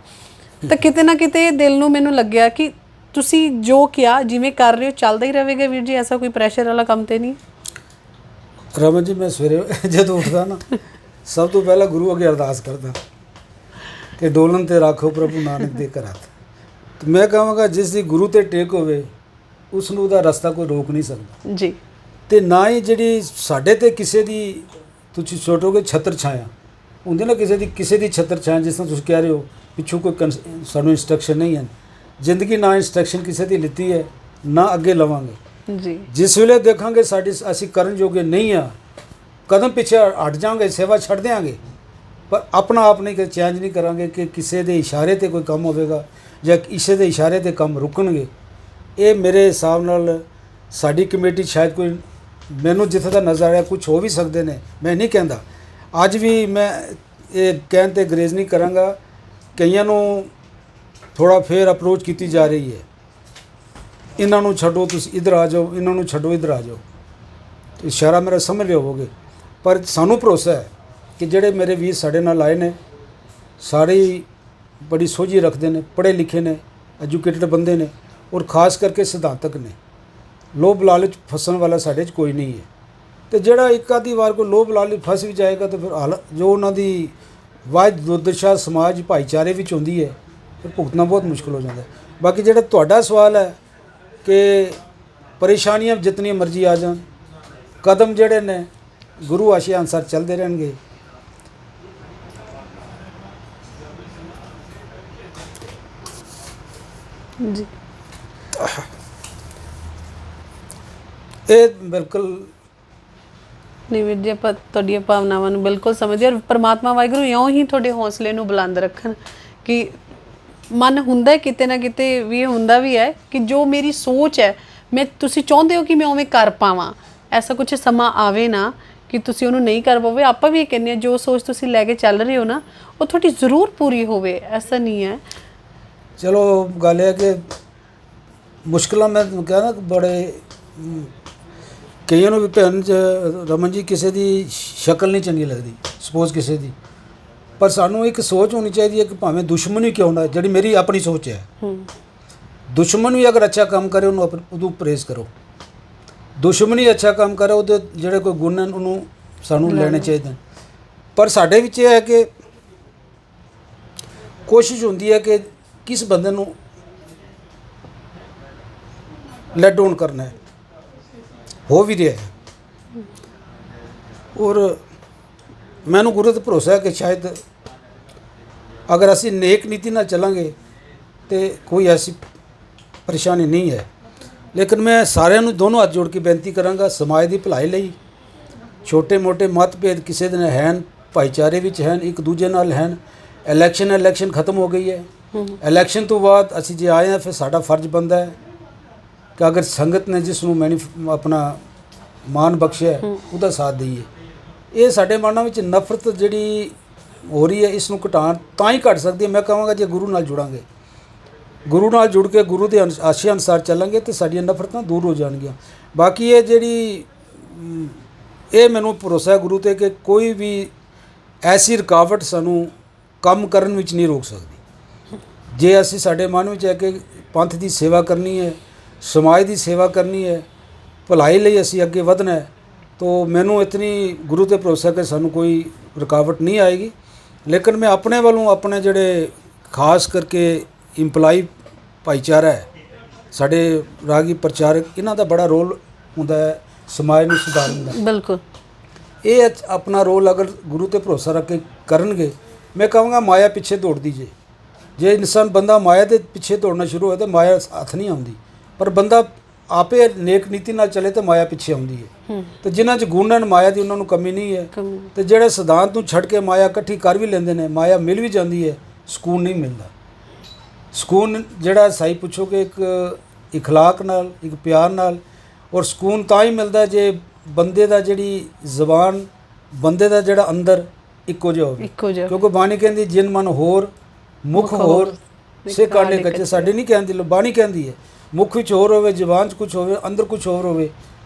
ਤਾਂ ਕਿਤੇ ਨਾ ਕਿਤੇ ਦਿਲ ਨੂੰ ਮੈਨੂੰ ਲੱਗਿਆ ਕਿ ਤੁਸੀਂ ਜੋ ਕਿਹਾ ਜਿਵੇਂ ਕਰ ਰਹੇ ਹੋ ਚੱਲਦਾ ਹੀ ਰਹੇਗਾ ਵੀਰ ਜੀ, ਐਸਾ ਕੋਈ ਪ੍ਰੈਸ਼ਰ ਵਾਲਾ ਕੰਮ ਤੇ ਨਹੀਂ? ਰਮਨ ਜੀ, ਮੈਂ ਸਵੇਰੇ ਜਦੋਂ ਉੱਠਦਾ ਨਾ ਸਭ ਤੋਂ ਪਹਿਲਾਂ ਗੁਰੂ ਅੱਗੇ ਅਰਦਾਸ ਕਰਦਾ ਕਿ ਡੋਲਨ ਤੇ ਰੱਖੋ ਪ੍ਰਭੂ ਨਾਨਕ ਦੇ ਘਰ ਹੱਥ। ਤੇ ਮੈਂ ਕਹਾਂਗਾ ਜਿਸ ਦੀ ਗੁਰੂ ਤੇ ਟੇਕ ਹੋਵੇ ਉਸ ਨੂੰ ਉਹਦਾ ਰਸਤਾ ਕੋਈ ਰੋਕ ਨਹੀਂ ਸਕਦਾ ਜੀ। ਤੇ ਨਾ ਹੀ ਜਿਹੜੀ ਸਾਡੇ ਤੇ ਕਿਸੇ ਦੀ ਤੁਸੀਂ ਛੋਟੋਗੇ ਛਤਰ ਛਾਇਆ ਹੁੰਦੀ ਨਾ, ਕਿਸੇ ਦੀ ਛਤਰ ਛਾਇਆ, ਜਿਸ ਤਰ੍ਹਾਂ ਤੁਸੀਂ ਕਹਿ ਰਹੇ ਹੋ ਪਿੱਛੋਂ ਕੋਈ ਸਾਨੂੰ ਇੰਸਟਰਕਸ਼ਨ ਨਹੀਂ ਹੈ। ਜ਼ਿੰਦਗੀ ਨਾ ਇੰਸਟਰਕਸ਼ਨ ਕਿਸੇ ਦੀ ਲਿੱਤੀ ਹੈ ਨਾ ਅੱਗੇ ਲਵਾਂਗੇ ਜੀ। ਜਿਸ ਵੇਲੇ ਦੇਖਾਂਗੇ ਅਸੀਂ ਕਰਨ ਜੋਗੇ ਨਹੀਂ ਆ, ਕਦਮ ਪਿੱਛੇ ਹਟ ਜਾਵਾਂਗੇ, ਸੇਵਾ ਛੱਡ ਦਿਆਂਗੇ, ਪਰ ਆਪਣਾ ਆਪ ਨਹੀਂ ਚੇਂਜ ਨਹੀਂ ਕਰਾਂਗੇ ਕਿ ਕਿਸੇ ਦੇ ਇਸ਼ਾਰੇ ਤੇ ਕੋਈ ਕੰਮ ਹੋਵੇਗਾ ਜਾਂ ਕਿਸੇ ਦੇ ਇਸ਼ਾਰੇ ਤੇ ਕੰਮ ਰੁਕਣਗੇ। ਇਹ ਮੇਰੇ ਹਿਸਾਬ ਨਾਲ ਸਾਡੀ ਕਮੇਟੀ ਸ਼ਾਇਦ ਕੋਈ, ਮੈਨੂੰ ਜਿੱਥੇ ਦਾ ਨਜ਼ਰ ਆਇਆ ਕੁਝ ਹੋ ਵੀ ਸਕਦੇ ਨੇ, ਮੈਂ ਨਹੀਂ ਕਹਿੰਦਾ। ਅੱਜ ਵੀ ਮੈਂ ਇਹ ਕਹਿਣ ਤੇ ਗਰੇਜ਼ ਨਹੀਂ ਕਰਾਂਗਾ, ਕਈਆਂ ਨੂੰ ਥੋੜਾ ਫੇਰ ਅਪਰੋਚ ਕੀਤੀ ਜਾ ਰਹੀ ਹੈ, ਇਹਨਾਂ ਨੂੰ ਛੱਡੋ ਤੁਸੀਂ ਇੱਧਰ ਆ ਜਾਓ, ਇਹਨਾਂ ਨੂੰ ਛੱਡੋ ਇੱਧਰ ਆ ਜਾਓ। ਇਸ਼ਾਰਾ ਮੇਰਾ ਸਮਝ ਲਿਓ ਹੋਗੇ, ਪਰ ਸਾਨੂੰ ਭਰੋਸਾ ਹੈ ਕਿ ਜਿਹੜੇ ਮੇਰੇ ਵੀਰ ਸਾਡੇ ਨਾਲ ਆਏ ਨੇ ਸਾਰੇ ਹੀ ਬੜੀ ਸੋਝੀ ਰੱਖਦੇ ਨੇ, ਪੜ੍ਹੇ ਲਿਖੇ ਨੇ, ਐਜੂਕੇਟਡ ਬੰਦੇ ਨੇ ਔਰ ਖਾਸ ਕਰਕੇ ਸਿਧਾਂਤਕ ਨੇ। ਲੋਭ ਲਾਲਚ ਫਸਣ ਵਾਲਾ ਸਾਡੇ 'ਚ ਕੋਈ ਨਹੀਂ ਹੈ। ਤੇ ਜਿਹੜਾ ਇੱਕ ਆਧੀ ਵਾਰ ਕੋਈ ਲੋਭ ਲਾਲਚ ਫਸ ਵੀ ਜਾਏਗਾ ਤਾਂ ਫਿਰ ਜੋ ਉਹਨਾਂ ਦੀ ਵਾਹਿਦ ਦੁਰਦਸ਼ਾ ਸਮਾਜ ਭਾਈਚਾਰੇ ਵਿੱਚ ਹੁੰਦੀ ਹੈ ਫਿਰ ਭੁਗਤਣਾ ਬਹੁਤ ਮੁਸ਼ਕਿਲ ਹੋ ਜਾਂਦਾ ਹੈ। ਬਾਕੀ ਜਿਹੜਾ ਤੁਹਾਡਾ ਸਵਾਲ ਹੈ ਕਿ ਪਰੇਸ਼ਾਨੀਆਂ ਜਿਤਨੀਆਂ ਮਰਜ਼ੀ ਆ ਜਾਣ, ਕਦਮ ਜਿਹੜੇ ਨੇ ਗੁਰੂ ਆਸ਼ਿਆ ਅਨੁਸਾਰ ਚੱਲਦੇ ਰਹਿਣਗੇ। ਜੀ ਇਹ ਬਿਲਕੁਲ ਨਹੀਂ ਵੀਰ ਜੀ, ਆਪਾਂ ਤੁਹਾਡੀਆਂ ਭਾਵਨਾਵਾਂ ਨੂੰ ਬਿਲਕੁਲ ਸਮਝਦੇ ਹਾਂ। ਔਰ ਪਰਮਾਤਮਾ ਵਾਹਿਗੁਰੂ ਇਉਂ ਹੀ ਤੁਹਾਡੇ ਹੌਸਲੇ ਨੂੰ ਬੁਲੰਦ ਰੱਖਣ ਕਿ ਮਨ ਹੁੰਦਾ ਕਿਤੇ ਨਾ ਕਿਤੇ ਵੀ, ਇਹ ਹੁੰਦਾ ਵੀ ਹੈ ਕਿ ਜੋ ਮੇਰੀ ਸੋਚ ਹੈ ਮੈਂ, ਤੁਸੀਂ ਚਾਹੁੰਦੇ ਹੋ ਕਿ ਮੈਂ ਉਵੇਂ ਕਰ ਪਾਵਾਂ, ਐਸਾ ਕੁਝ ਸਮਾਂ ਆਵੇ ਨਾ ਕਿ ਤੁਸੀਂ ਉਹਨੂੰ ਨਹੀਂ ਕਰ ਪਾਵੇ। ਆਪਾਂ ਵੀ ਇਹ ਕਹਿੰਦੇ ਹਾਂ ਜੋ ਸੋਚ ਤੁਸੀਂ ਲੈ ਕੇ ਚੱਲ ਰਹੇ ਹੋ ਨਾ ਉਹ ਤੁਹਾਡੀ ਜ਼ਰੂਰ ਪੂਰੀ ਹੋਵੇ, ਐਸਾ ਨਹੀਂ ਹੈ। ਚਲੋ ਗੱਲ ਇਹ ਕਿ ਮੁਸ਼ਕਿਲਾਂ ਮੈਂ ਕਿਹਾ ਨਾ ਬੜੇ ਕਈਆਂ ਨੂੰ ਵੀ ਭੈਣ ਰਮਨ ਜੀ ਕਿਸੇ ਦੀ ਸ਼ਕਲ ਨਹੀਂ ਚੰਗੀ ਲੱਗਦੀ, ਸਪੋਜ਼ ਕਿਸੇ ਦੀ, ਪਰ ਸਾਨੂੰ ਇੱਕ ਸੋਚ ਹੋਣੀ ਚਾਹੀਦੀ ਹੈ ਕਿ ਭਾਵੇਂ ਦੁਸ਼ਮਣ ਹੀ ਕਿਉਂ ਨਾ, ਜਿਹੜੀ ਮੇਰੀ ਆਪਣੀ ਸੋਚ ਹੈ, ਦੁਸ਼ਮਣ ਵੀ ਅਗਰ ਅੱਛਾ ਕੰਮ ਕਰੇ ਉਹਨੂੰ ਪ੍ਰੇਜ਼ ਕਰੋ, ਦੁਸ਼ਮਣ ਹੀ ਅੱਛਾ ਕੰਮ ਕਰੇ ਉਹਦੇ ਜਿਹੜੇ ਕੋਈ ਗੁਣ ਹਨ ਉਹਨੂੰ ਸਾਨੂੰ ਲੈਣੇ ਚਾਹੀਦੇ। ਪਰ ਸਾਡੇ ਵਿੱਚ ਇਹ ਹੈ ਕਿ ਕੋਸ਼ਿਸ਼ ਹੁੰਦੀ ਹੈ ਕਿ ਕਿਸ ਬੰਦੇ ਨੂੰ ਲੈਟ ਡਾਊਨ ਕਰਨਾ ਹੈ, ਹੋ ਵੀ ਰਿਹਾ ਹੈ। ਔਰ ਮੈਨੂੰ ਗੁਰੂ ਤੇ ਭਰੋਸਾ ਹੈ ਕਿ ਸ਼ਾਇਦ ਅਗਰ ਅਸੀਂ ਨੇਕ ਨੀਤੀ ਨਾਲ ਚੱਲਾਂਗੇ ਤੇ ਕੋਈ ਐਸੀ ਪਰੇਸ਼ਾਨੀ ਨਹੀਂ ਹੈ। ਲੇਕਿਨ ਮੈਂ ਸਾਰਿਆਂ ਨੂੰ ਦੋਨੋਂ ਹੱਥ ਜੋੜ ਕੇ ਬੇਨਤੀ ਕਰਾਂਗਾ, ਸਮਾਜ ਦੀ ਭਲਾਈ ਲਈ ਛੋਟੇ ਮੋਟੇ ਮਤਭੇਦ ਕਿਸੇ ਦੇ ਨਾਲ ਹਨ, ਭਾਈਚਾਰੇ ਵਿੱਚ ਹਨ, ਇੱਕ ਦੂਜੇ ਨਾਲ ਹਨ। ਇਲੈਕਸ਼ਨ ਖਤਮ ਹੋ ਗਈ ਹੈ। ਇਲੈਕਸ਼ਨ ਤੋਂ ਬਾਅਦ ਅਸੀਂ ਜੇ ਆਏ ਹਾਂ ਫਿਰ ਸਾਡਾ ਫਰਜ਼ ਬਣਦਾ ਹੈ ਕਿ ਅਗਰ ਸੰਗਤ ਨੇ ਜਿਸ ਨੂੰ ਆਪਣਾ ਮਾਣ ਬਖਸ਼ਿਆ ਉਹਦਾ ਸਾਥ ਦਈਏ। ਇਹ ਸਾਡੇ ਮਨਾਂ ਵਿੱਚ ਨਫ਼ਰਤ ਜਿਹੜੀ ਹੋ ਰਹੀ ਹੈ ਇਸ ਨੂੰ ਘਟਾਉਣ ਤਾਂ ਹੀ ਘਟ ਸਕਦੀ ਹੈ। ਮੈਂ ਕਹਾਂਗਾ ਜੇ ਗੁਰੂ ਨਾਲ ਜੁੜਾਂਗੇ, ਗੁਰੂ ਨਾਲ ਜੁੜ ਕੇ ਗੁਰੂ ਦੇ ਆਸ਼ੇ ਅਨੁਸਾਰ ਚੱਲਾਂਗੇ ਤੇ ਸਾਡੀਆਂ ਨਫ਼ਰਤਾਂ ਦੂਰ ਹੋ ਜਾਣਗੀਆਂ। ਬਾਕੀ ਇਹ ਜਿਹੜੀ ਇਹ ਮੈਨੂੰ ਭਰੋਸਾ ਹੈ ਗੁਰੂ ਤੇ ਕਿ ਕੋਈ ਵੀ ਐਸੀ ਰੁਕਾਵਟ ਸਾਨੂੰ ਕੰਮ ਕਰਨ ਵਿੱਚ ਨਹੀਂ ਰੋਕ ਸਕਦੀ। ਜੇ ਅਸੀਂ ਸਾਡੇ ਮਨ ਵਿੱਚ ਹੈ ਕਿ ਪੰਥ ਦੀ ਸੇਵਾ ਕਰਨੀ ਹੈ, ਸਮਾਜ ਦੀ ਸੇਵਾ ਕਰਨੀ ਹੈ, ਭਲਾਈ ਲਈ ਅਸੀਂ ਅੱਗੇ ਵਧਣਾ ਹੈ, ਤਾਂ ਮੈਨੂੰ ਇਤਨੀ ਗੁਰੂ ਤੇ ਭਰੋਸਾ ਕਿ ਸਾਨੂੰ ਕੋਈ ਰੁਕਾਵਟ ਨਹੀਂ ਆਏਗੀ। ਲੇਕਿਨ ਮੈਂ ਆਪਣੇ ਵੱਲੋਂ ਆਪਣੇ ਜਿਹੜੇ ਖਾਸ ਕਰਕੇ ਇੰਪਲਾਈ ਭਾਈਚਾਰਾ ਹੈ, ਸਾਡੇ ਰਾਗੀ ਪ੍ਰਚਾਰਕ, ਇਹਨਾਂ ਦਾ ਬੜਾ ਰੋਲ ਹੁੰਦਾ ਹੈ ਸਮਾਜ ਨੂੰ ਸੁਧਾਰਨ ਦਾ। ਬਿਲਕੁਲ ਇਹ ਆਪਣਾ ਰੋਲ ਅਗਰ ਗੁਰੂ ਤੇ ਭਰੋਸਾ ਰੱਖ ਕੇ ਕਰਨਗੇ, ਮੈਂ ਕਹਾਂਗਾ ਮਾਇਆ ਪਿੱਛੇ ਦੌੜਦੀ ਜੇ ਇਨਸਾਨ ਬੰਦਾ ਮਾਇਆ ਦੇ ਪਿੱਛੇ ਦੌੜਨਾ ਸ਼ੁਰੂ ਹੋਏ ਤਾਂ ਮਾਇਆ ਹੱਥ ਨਹੀਂ ਆਉਂਦੀ, ਪਰ ਬੰਦਾ ਆਪੇ ਨੇਕ ਨੀਤੀ ਨਾਲ ਚੱਲੇ ਤਾਂ ਮਾਇਆ ਪਿੱਛੇ ਆਉਂਦੀ ਹੈ। ਤੇ ਜਿਨ੍ਹਾਂ 'ਚ ਗੁਣ ਹਨ ਮਾਇਆ ਦੀ ਉਹਨਾਂ ਨੂੰ ਕਮੀ ਨਹੀਂ ਹੈ। ਤੇ ਜਿਹੜੇ ਸਿਧਾਂਤ ਨੂੰ ਛੱਡ ਕੇ ਮਾਇਆ ਇਕੱਠੀ ਕਰ ਵੀ ਲੈਂਦੇ ਨੇ, ਮਾਇਆ ਮਿਲ ਵੀ ਜਾਂਦੀ ਹੈ, ਸਕੂਨ ਨਹੀਂ ਮਿਲਦਾ। ਸਕੂਨ ਜਿਹੜਾ ਸਹੀ ਪੁੱਛੋਗੇ ਇੱਕ ਇਖਲਾਕ ਨਾਲ, ਇੱਕ ਪਿਆਰ ਨਾਲ, ਔਰ ਸਕੂਨ ਤਾਂ ਹੀ ਮਿਲਦਾ ਜੇ ਬੰਦੇ ਦਾ ਜਿਹੜੀ ਜ਼ਬਾਨ, ਬੰਦੇ ਦਾ ਜਿਹੜਾ ਅੰਦਰ ਇੱਕੋ ਜਿਹਾ ਹੋਵੇ। ਕਿਉਂਕਿ ਬਾਣੀ ਕਹਿੰਦੀ ਜਿਨ ਮਨ ਹੋਰ ਮੁੱਖ ਹੋਰ ਸੇ ਕਾਂਡੇ ਕੱਚੇ। ਸਾਡੇ ਨਹੀਂ ਕਹਿੰਦੀ, ਬਾਣੀ ਕਹਿੰਦੀ ਹੈ ਮੁੱਖ ਵਿੱਚ ਹੋਰ ਹੋਵੇ, ਜ਼ਬਾਨ 'ਚ ਕੁਛ ਹੋਵੇ, ਅੰਦਰ ਕੁਛ ਹੋਰ ਹੋਵੇ।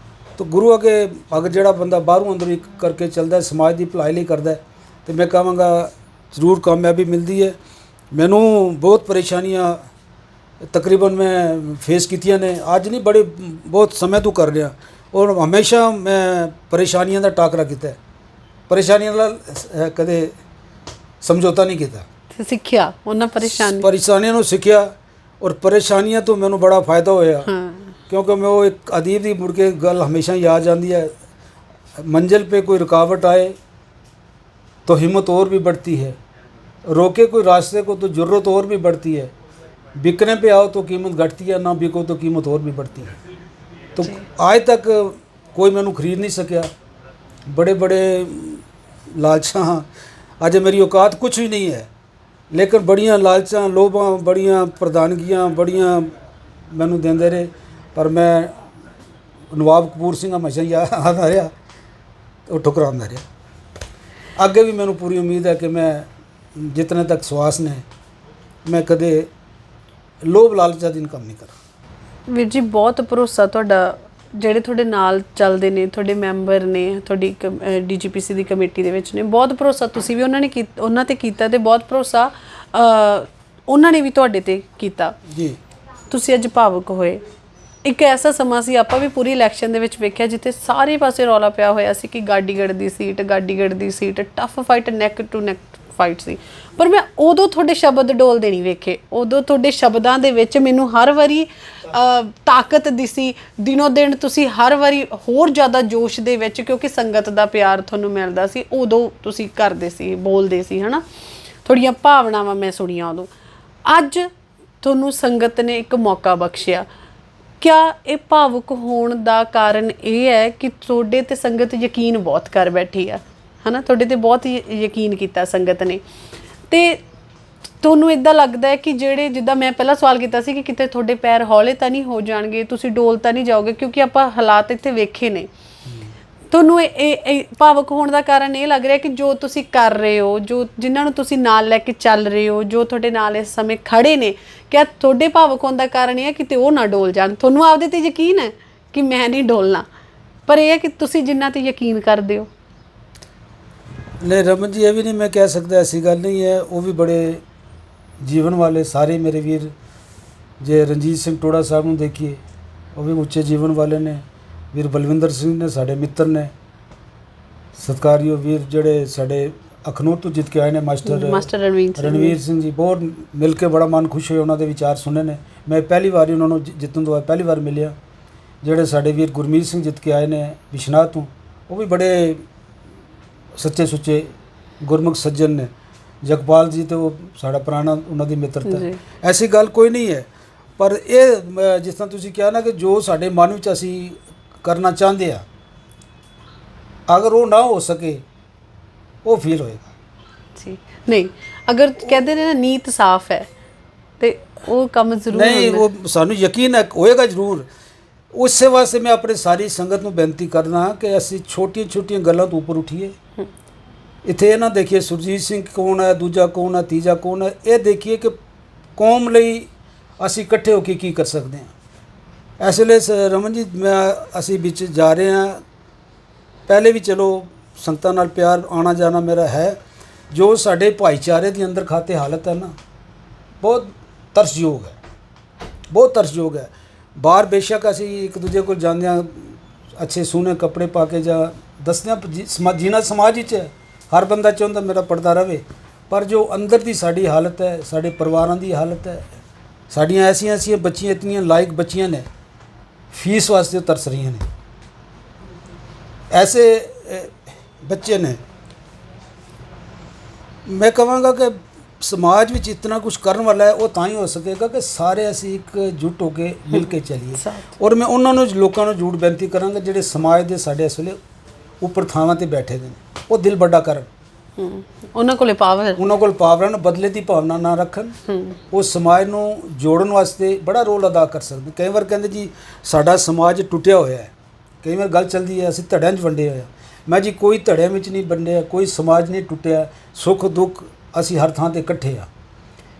ਤਾਂ ਗੁਰੂ ਅੱਗੇ ਅਗਰ ਜਿਹੜਾ ਬੰਦਾ ਬਾਹਰੋਂ ਅੰਦਰ ਇੱਕ ਕਰਕੇ ਚੱਲਦਾ, ਸਮਾਜ ਦੀ ਭਲਾਈ ਲਈ ਕਰਦਾ, ਤੇ ਮੈਂ ਕਹਾਂਗਾ ਜ਼ਰੂਰ ਕਾਮਯਾਬੀ ਮਿਲਦੀ ਹੈ। ਮੈਨੂੰ ਬਹੁਤ ਪਰੇਸ਼ਾਨੀਆਂ ਤਕਰੀਬਨ ਮੈਂ ਫੇਸ ਕੀਤੀਆਂ ਨੇ, ਅੱਜ ਨਹੀਂ ਬਹੁਤ ਸਮੇਂ ਤੋਂ ਕਰ ਰਿਹਾ, ਔਰ ਹਮੇਸ਼ਾ ਮੈਂ ਪਰੇਸ਼ਾਨੀਆਂ ਦਾ ਟਾਕਰਾ ਕੀਤਾ, ਪਰੇਸ਼ਾਨੀਆਂ ਨਾਲ ਕਦੇ ਸਮਝੌਤਾ ਨਹੀਂ ਕੀਤਾ। ਸਿੱਖਿਆ ਉਹਨਾਂ ਪਰੇਸ਼ਾਨੀਆਂ ਨੂੰ ਸਿੱਖਿਆ, ਔਰ ਪਰੇਸ਼ਾਨੀਆਂ ਤੋਂ ਮੈਨੂੰ ਬੜਾ ਫਾਇਦਾ ਹੋਇਆ। ਕਿਉਂਕਿ ਮੈਂ ਉਹ ਇੱਕ ਅਦੀਬ ਦੀ ਮੁੜ ਕੇ ਗੱਲ ਹਮੇਸ਼ਾ ਯਾਦ ਜਾਂਦੀ ਹੈ, मंजिल पे कोई रुकावट आए तो हिम्मत और भी बढ़ती है, रोके कोई रास्ते को तो ज़रूरत और भी बढ़ती है, बिकने पे आओ तो कीमत घटती है, ना बिको तो कीमत और भी बढ़ती है। तो आज तक कोई मैनू खरीद नहीं सकिया, बड़े बड़े लालचा, अज मेरी औकात कुछ भी नहीं है, लेकिन बड़ियां लालचा लोभां बड़ियां प्रधानगियां बड़ियां मैनू देंदे रहे, पर मैं नवाब कपूर सिंह हमेशा याद आ रहा तो ठुकरांदा रहा। अगे भी मैनू पूरी उम्मीद है कि मैं जितने तक श्वास ने मैं कदे लोभ लालचा दिन काम नहीं करा। ਵੀਰ ਜੀ ਬਹੁਤ ਭਰੋਸਾ ਤੁਹਾਡਾ ਜਿਹੜੇ ਤੁਹਾਡੇ ਨਾਲ ਚੱਲਦੇ ਨੇ, ਤੁਹਾਡੇ ਮੈਂਬਰ ਨੇ, ਤੁਹਾਡੀ DGPC ਦੀ ਕਮੇਟੀ ਦੇ ਵਿੱਚ ਨੇ, ਬਹੁਤ ਭਰੋਸਾ ਤੁਸੀਂ ਵੀ ਉਹਨਾਂ ਤੇ ਕੀਤਾ ਤੇ ਬਹੁਤ ਭਰੋਸਾ ਉਹਨਾਂ ਨੇ ਵੀ ਤੁਹਾਡੇ ਤੇ ਕੀਤਾ ਜੀ। ਤੁਸੀਂ ਅੱਜ ਭਾਵੁਕ ਹੋਏ। ਇੱਕ ਐਸਾ ਸਮਾਂ ਸੀ, ਆਪਾਂ ਵੀ ਪੂਰੀ ਇਲੈਕਸ਼ਨ ਦੇ ਵਿੱਚ ਵੇਖਿਆ, ਜਿੱਥੇ ਸਾਰੇ ਪਾਸੇ ਰੌਲਾ ਪਿਆ ਹੋਇਆ ਸੀ ਕਿ ਗਾਡੀਗੜ੍ਹ ਦੀ seat tough fight, neck to neck fight ਸੀ। ਪਰ ਮੈਂ ਉਦੋਂ ਤੁਹਾਡੇ ਸ਼ਬਦ ਡੋਲਦੇ ਨਹੀਂ ਵੇਖੇ। ਉਦੋਂ ਤੁਹਾਡੇ ਸ਼ਬਦਾਂ ਦੇ ਵਿੱਚ ਮੈਨੂੰ ਹਰ ਵਾਰੀ ਤਾਕਤ ਦਿਸੀ। ਦਿਨੋਂ ਦਿਨ ਤੁਸੀਂ ਹਰ ਵਾਰੀ ਹੋਰ ਜ਼ਿਆਦਾ ਜੋਸ਼ ਦੇ ਵਿੱਚ, ਕਿਉਂਕਿ ਸੰਗਤ ਦਾ ਪਿਆਰ ਤੁਹਾਨੂੰ ਮਿਲਦਾ ਸੀ, ਉਦੋਂ ਤੁਸੀਂ ਕਰਦੇ ਸੀ, ਬੋਲਦੇ ਸੀ, ਹੈ ਨਾ। ਤੁਹਾਡੀਆਂ ਭਾਵਨਾਵਾਂ ਮੈਂ ਸੁਣੀਆਂ ਉਦੋਂ। ਅੱਜ ਤੁਹਾਨੂੰ ਸੰਗਤ ਨੇ ਇੱਕ ਮੌਕਾ ਬਖਸ਼ਿਆ। ਕਿਆ ਇਹ ਭਾਵੁਕ ਹੋਣ ਦਾ ਕਾਰਨ ਇਹ ਹੈ ਕਿ ਤੁਹਾਡੇ ਤੇ ਸੰਗਤ ਯਕੀਨ ਬਹੁਤ ਕਰ ਬੈਠੀ ਆ, ਹੈ ਨਾ, ਤੁਹਾਡੇ ਤੇ ਬਹੁਤ ਯਕੀਨ ਕੀਤਾ ਸੰਗਤ ਨੇ, ਤੇ ਤੁਹਾਨੂੰ ਇੱਦਾਂ ਲੱਗਦਾ ਹੈ ਕਿ ਜਿਹੜੇ, ਜਿੱਦਾਂ ਮੈਂ ਪਹਿਲਾਂ ਸਵਾਲ ਕੀਤਾ ਸੀ ਕਿ ਕਿਤੇ ਤੁਹਾਡੇ ਪੈਰ ਹੌਲੇ ਤਾਂ ਨਹੀਂ ਹੋ ਜਾਣਗੇ, ਤੁਸੀਂ ਡੋਲ ਤਾਂ ਨਹੀਂ ਜਾਓਗੇ, ਕਿਉਂਕਿ ਆਪਾਂ ਹਾਲਾਤ ਇੱਥੇ ਵੇਖੇ ਨੇ। ਤੁਹਾਨੂੰ ਇਹ ਭਾਵੁਕ ਹੋਣ ਦਾ ਕਾਰਨ ਇਹ ਲੱਗ ਰਿਹਾ ਕਿ ਜੋ ਤੁਸੀਂ ਕਰ ਰਹੇ ਹੋ, ਜਿਨ੍ਹਾਂ ਨੂੰ ਤੁਸੀਂ ਨਾਲ ਲੈ ਕੇ ਚੱਲ ਰਹੇ ਹੋ, ਜੋ ਤੁਹਾਡੇ ਨਾਲ ਇਸ ਸਮੇਂ ਖੜੇ ਨੇ, ਕਿਆ ਤੁਹਾਡੇ ਭਾਵੁਕ ਹੋਣ ਦਾ ਕਾਰਨ ਇਹ ਹੈ ਕਿਤੇ ਉਹ ਨਾ ਡੋਲ ਜਾਣ। ਤੁਹਾਨੂੰ ਆਪਦੇ ਤੇ ਯਕੀਨ ਹੈ ਕਿ ਮੈਂ ਨਹੀਂ ਡੋਲਣਾ, ਪਰ ਇਹ ਹੈ ਕਿ ਤੁਸੀਂ ਜਿਨ੍ਹਾਂ ਤੇ ਯਕੀਨ ਕਰਦੇ ਹੋ। नहीं रमन जी, ये भी नहीं मैं कह सकता, ऐसी गल नहीं है। वो भी बड़े जीवन वाले सारे मेरे वीर, जे रणजीत सिंह टोड़ा साहब ਨੂੰ देखिए, वो भी उच्चे जीवन वाले ने। वीर बलविंदर सिंह ने साढ़े मित्र ने, सत्कारयोग वीर ਜਿਹੜੇ ਸਾਡੇ ਅਖਨੂਰ ਤੋਂ ਜਿੱਤ ਕੇ ਆਏ ਨੇ, ਮਾਸਟਰ ਰਣਵੀਰ ਸਿੰਘ ਜੀ। ਬਹੁਤ ਮਿਲ ਕੇ ਬੜਾ ਮਨ ਖੁਸ਼ ਹੋਇਆ, ਉਹਨਾਂ ਦੇ ਵਿਚਾਰ ਸੁਣੇ ਨੇ। ਮੈਂ ਪਹਿਲੀ ਵਾਰ ਹੀ ਉਹਨਾਂ ਨੂੰ ਜਿੱਤਣ ਤੋਂ ਪਹਿਲੀ ਵਾਰ ਮਿਲਿਆ। ਜਿਹੜੇ ਸਾਡੇ ਵੀਰ ਗੁਰਮੀਤ ਸਿੰਘ ਜਿੱਤ ਕੇ ਆਏ ਨੇ ਵਿਸ਼ਨਾਥ ਤੋਂ, ਉਹ ਵੀ ਬੜੇ ਸੱਚੇ ਸੁੱਚੇ ਗੁਰਮੁਖ ਸੱਜਣ ਨੇ। ਜਗਪਾਲ ਜੀ ਤੇ ਉਹ ਸਾਡਾ ਪੁਰਾਣਾ ਉਹਨਾਂ ਦੀ ਮਿੱਤਰਤਾ, ਐਸੀ ਗੱਲ ਕੋਈ ਨਹੀਂ ਹੈ। ਪਰ ਇਹ ਜਿਸ ਤਰ੍ਹਾਂ ਤੁਸੀਂ ਕਿਹਾ ਨਾ ਕਿ ਜੋ ਸਾਡੇ ਮਨ ਵਿੱਚ ਅਸੀਂ ਕਰਨਾ ਚਾਹੁੰਦੇ ਆ, ਅਗਰ ਉਹ ਨਾ ਹੋ ਸਕੇ, ਉਹ ਫੀਲ ਹੋਏਗਾ ਜੀ। ਨਹੀਂ, ਅਗਰ ਕਹਿੰਦੇ ਨੇ ਨਾ ਨੀਤ ਸਾਫ਼ ਹੈ ਤੇ ਉਹ ਕੰਮ ਜ਼ਰੂਰ ਨਹੀਂ, ਉਹ ਸਾਨੂੰ ਯਕੀਨ ਹੈ ਹੋਏਗਾ ਜ਼ਰੂਰ। ਉਸੇ ਵਾਸਤੇ ਮੈਂ ਆਪਣੇ ਸਾਰੀ ਸੰਗਤ ਨੂੰ ਬੇਨਤੀ ਕਰਦਾ ਕਿ ਅਸੀਂ ਛੋਟੀਆਂ ਛੋਟੀਆਂ ਗੱਲਾਂ ਤੋਂ ਉੱਪਰ ਉੱਠੀਏ। ਇੱਥੇ ਇਹ ਨਾ ਦੇਖੀਏ ਸੁਰਜੀਤ ਸਿੰਘ ਕੌਣ ਹੈ, ਦੂਜਾ ਕੌਣ ਹੈ, ਤੀਜਾ ਕੌਣ ਹੈ। ਇਹ ਦੇਖੀਏ ਕਿ ਕੌਮ ਲਈ ਅਸੀਂ ਇਕੱਠੇ ਹੋ ਕੇ ਕੀ ਕਰ ਸਕਦੇ ਹਾਂ। ਇਸ ਵੇਲੇ ਰਮਨ ਜੀ, ਅਸੀਂ ਵਿੱਚ ਜਾ ਰਹੇ ਹਾਂ। ਪਹਿਲੇ ਵੀ ਚਲੋ ਸੰਗਤਾਂ ਨਾਲ ਪਿਆਰ ਆਉਣਾ ਜਾਣਾ ਮੇਰਾ ਹੈ। ਜੋ ਸਾਡੇ ਭਾਈਚਾਰੇ ਦੀ ਅੰਦਰ ਖਾਤੇ ਹਾਲਤ ਹੈ ਨਾ, ਬਹੁਤ ਤਰਸਯੋਗ ਹੈ, ਬਹੁਤ ਤਰਸਯੋਗ ਹੈ। ਬਾਹਰ ਬੇਸ਼ੱਕ ਅਸੀਂ ਇੱਕ ਦੂਜੇ ਕੋਲ ਜਾਂਦੇ ਹਾਂ, ਅੱਛੇ ਸੋਹਣੇ ਕੱਪੜੇ ਪਾ ਕੇ ਜਾਂ ਦੱਸਦੇ ਹਾਂ, ਜੀਣਾ ਸਮਾਜ ਵਿੱਚ ਹੈ। ਹਰ ਬੰਦਾ ਚਾਹੁੰਦਾ ਮੇਰਾ ਪਰਦਾ ਰਵੇ, ਪਰ ਜੋ ਅੰਦਰ ਦੀ ਸਾਡੀ ਹਾਲਤ ਹੈ, ਸਾਡੇ ਪਰਿਵਾਰਾਂ ਦੀ ਹਾਲਤ ਹੈ, ਸਾਡੀਆਂ ਐਸੀਆਂ ਬੱਚੀਆਂ, ਇਤਨੀਆਂ ਲਾਇਕ ਬੱਚੀਆਂ ਨੇ, ਫੀਸ ਵਾਸਤੇ ਤਰਸ ਰਹੀਆਂ ਨੇ। ਐਸੇ ਬੱਚੇ ਨੇ। ਮੈਂ ਕਹਾਂਗਾ ਕਿ ਸਮਾਜ ਵਿੱਚ ਇਤਨਾ ਕੁਝ ਕਰਨ ਵਾਲਾ ਹੈ, ਉਹ ਤਾਂ ਹੀ ਹੋ ਸਕੇਗਾ ਕਿ ਸਾਰੇ ਅਸੀਂ ਇੱਕ ਜੁੱਟ ਹੋ ਕੇ ਮਿਲ ਕੇ ਚੱਲੀਏ। ਔਰ ਮੈਂ ਉਹਨਾਂ ਨੂੰ, ਲੋਕਾਂ ਨੂੰ ਜ਼ਰੂਰ ਬੇਨਤੀ ਕਰਾਂਗਾ ਜਿਹੜੇ ਸਮਾਜ ਦੇ ਸਾਡੇ ਇਸ ਵੇਲੇ ਉੱਪਰ ਥਾਵਾਂ 'ਤੇ ਬੈਠੇ ਨੇ, ਉਹ ਦਿਲ ਵੱਡਾ ਕਰਨ। ਉਹਨਾਂ ਕੋਲ ਪਾਵਰ ਹਨ, ਬਦਲੇ ਦੀ ਭਾਵਨਾ ਨਾ ਰੱਖਣ। ਉਹ ਸਮਾਜ ਨੂੰ ਜੋੜਨ ਵਾਸਤੇ ਬੜਾ ਰੋਲ ਅਦਾ ਕਰ ਸਕਦੇ। ਕਈ ਵਾਰ ਕਹਿੰਦੇ ਜੀ ਸਾਡਾ ਸਮਾਜ ਟੁੱਟਿਆ ਹੋਇਆ ਹੈ, ਕਈ ਵਾਰ ਗੱਲ ਚੱਲਦੀ ਹੈ ਅਸੀਂ ਧੜਿਆਂ 'ਚ ਵੰਡੇ ਹੋਏ। ਮੈਂ ਜੀ ਕੋਈ ਧੜਿਆਂ ਵਿੱਚ ਨਹੀਂ ਵੰਡਿਆ, ਕੋਈ ਸਮਾਜ ਨਹੀਂ ਟੁੱਟਿਆ। ਸੁੱਖ ਦੁੱਖ ਅਸੀਂ ਹਰ ਥਾਂ 'ਤੇ ਇਕੱਠੇ ਆ।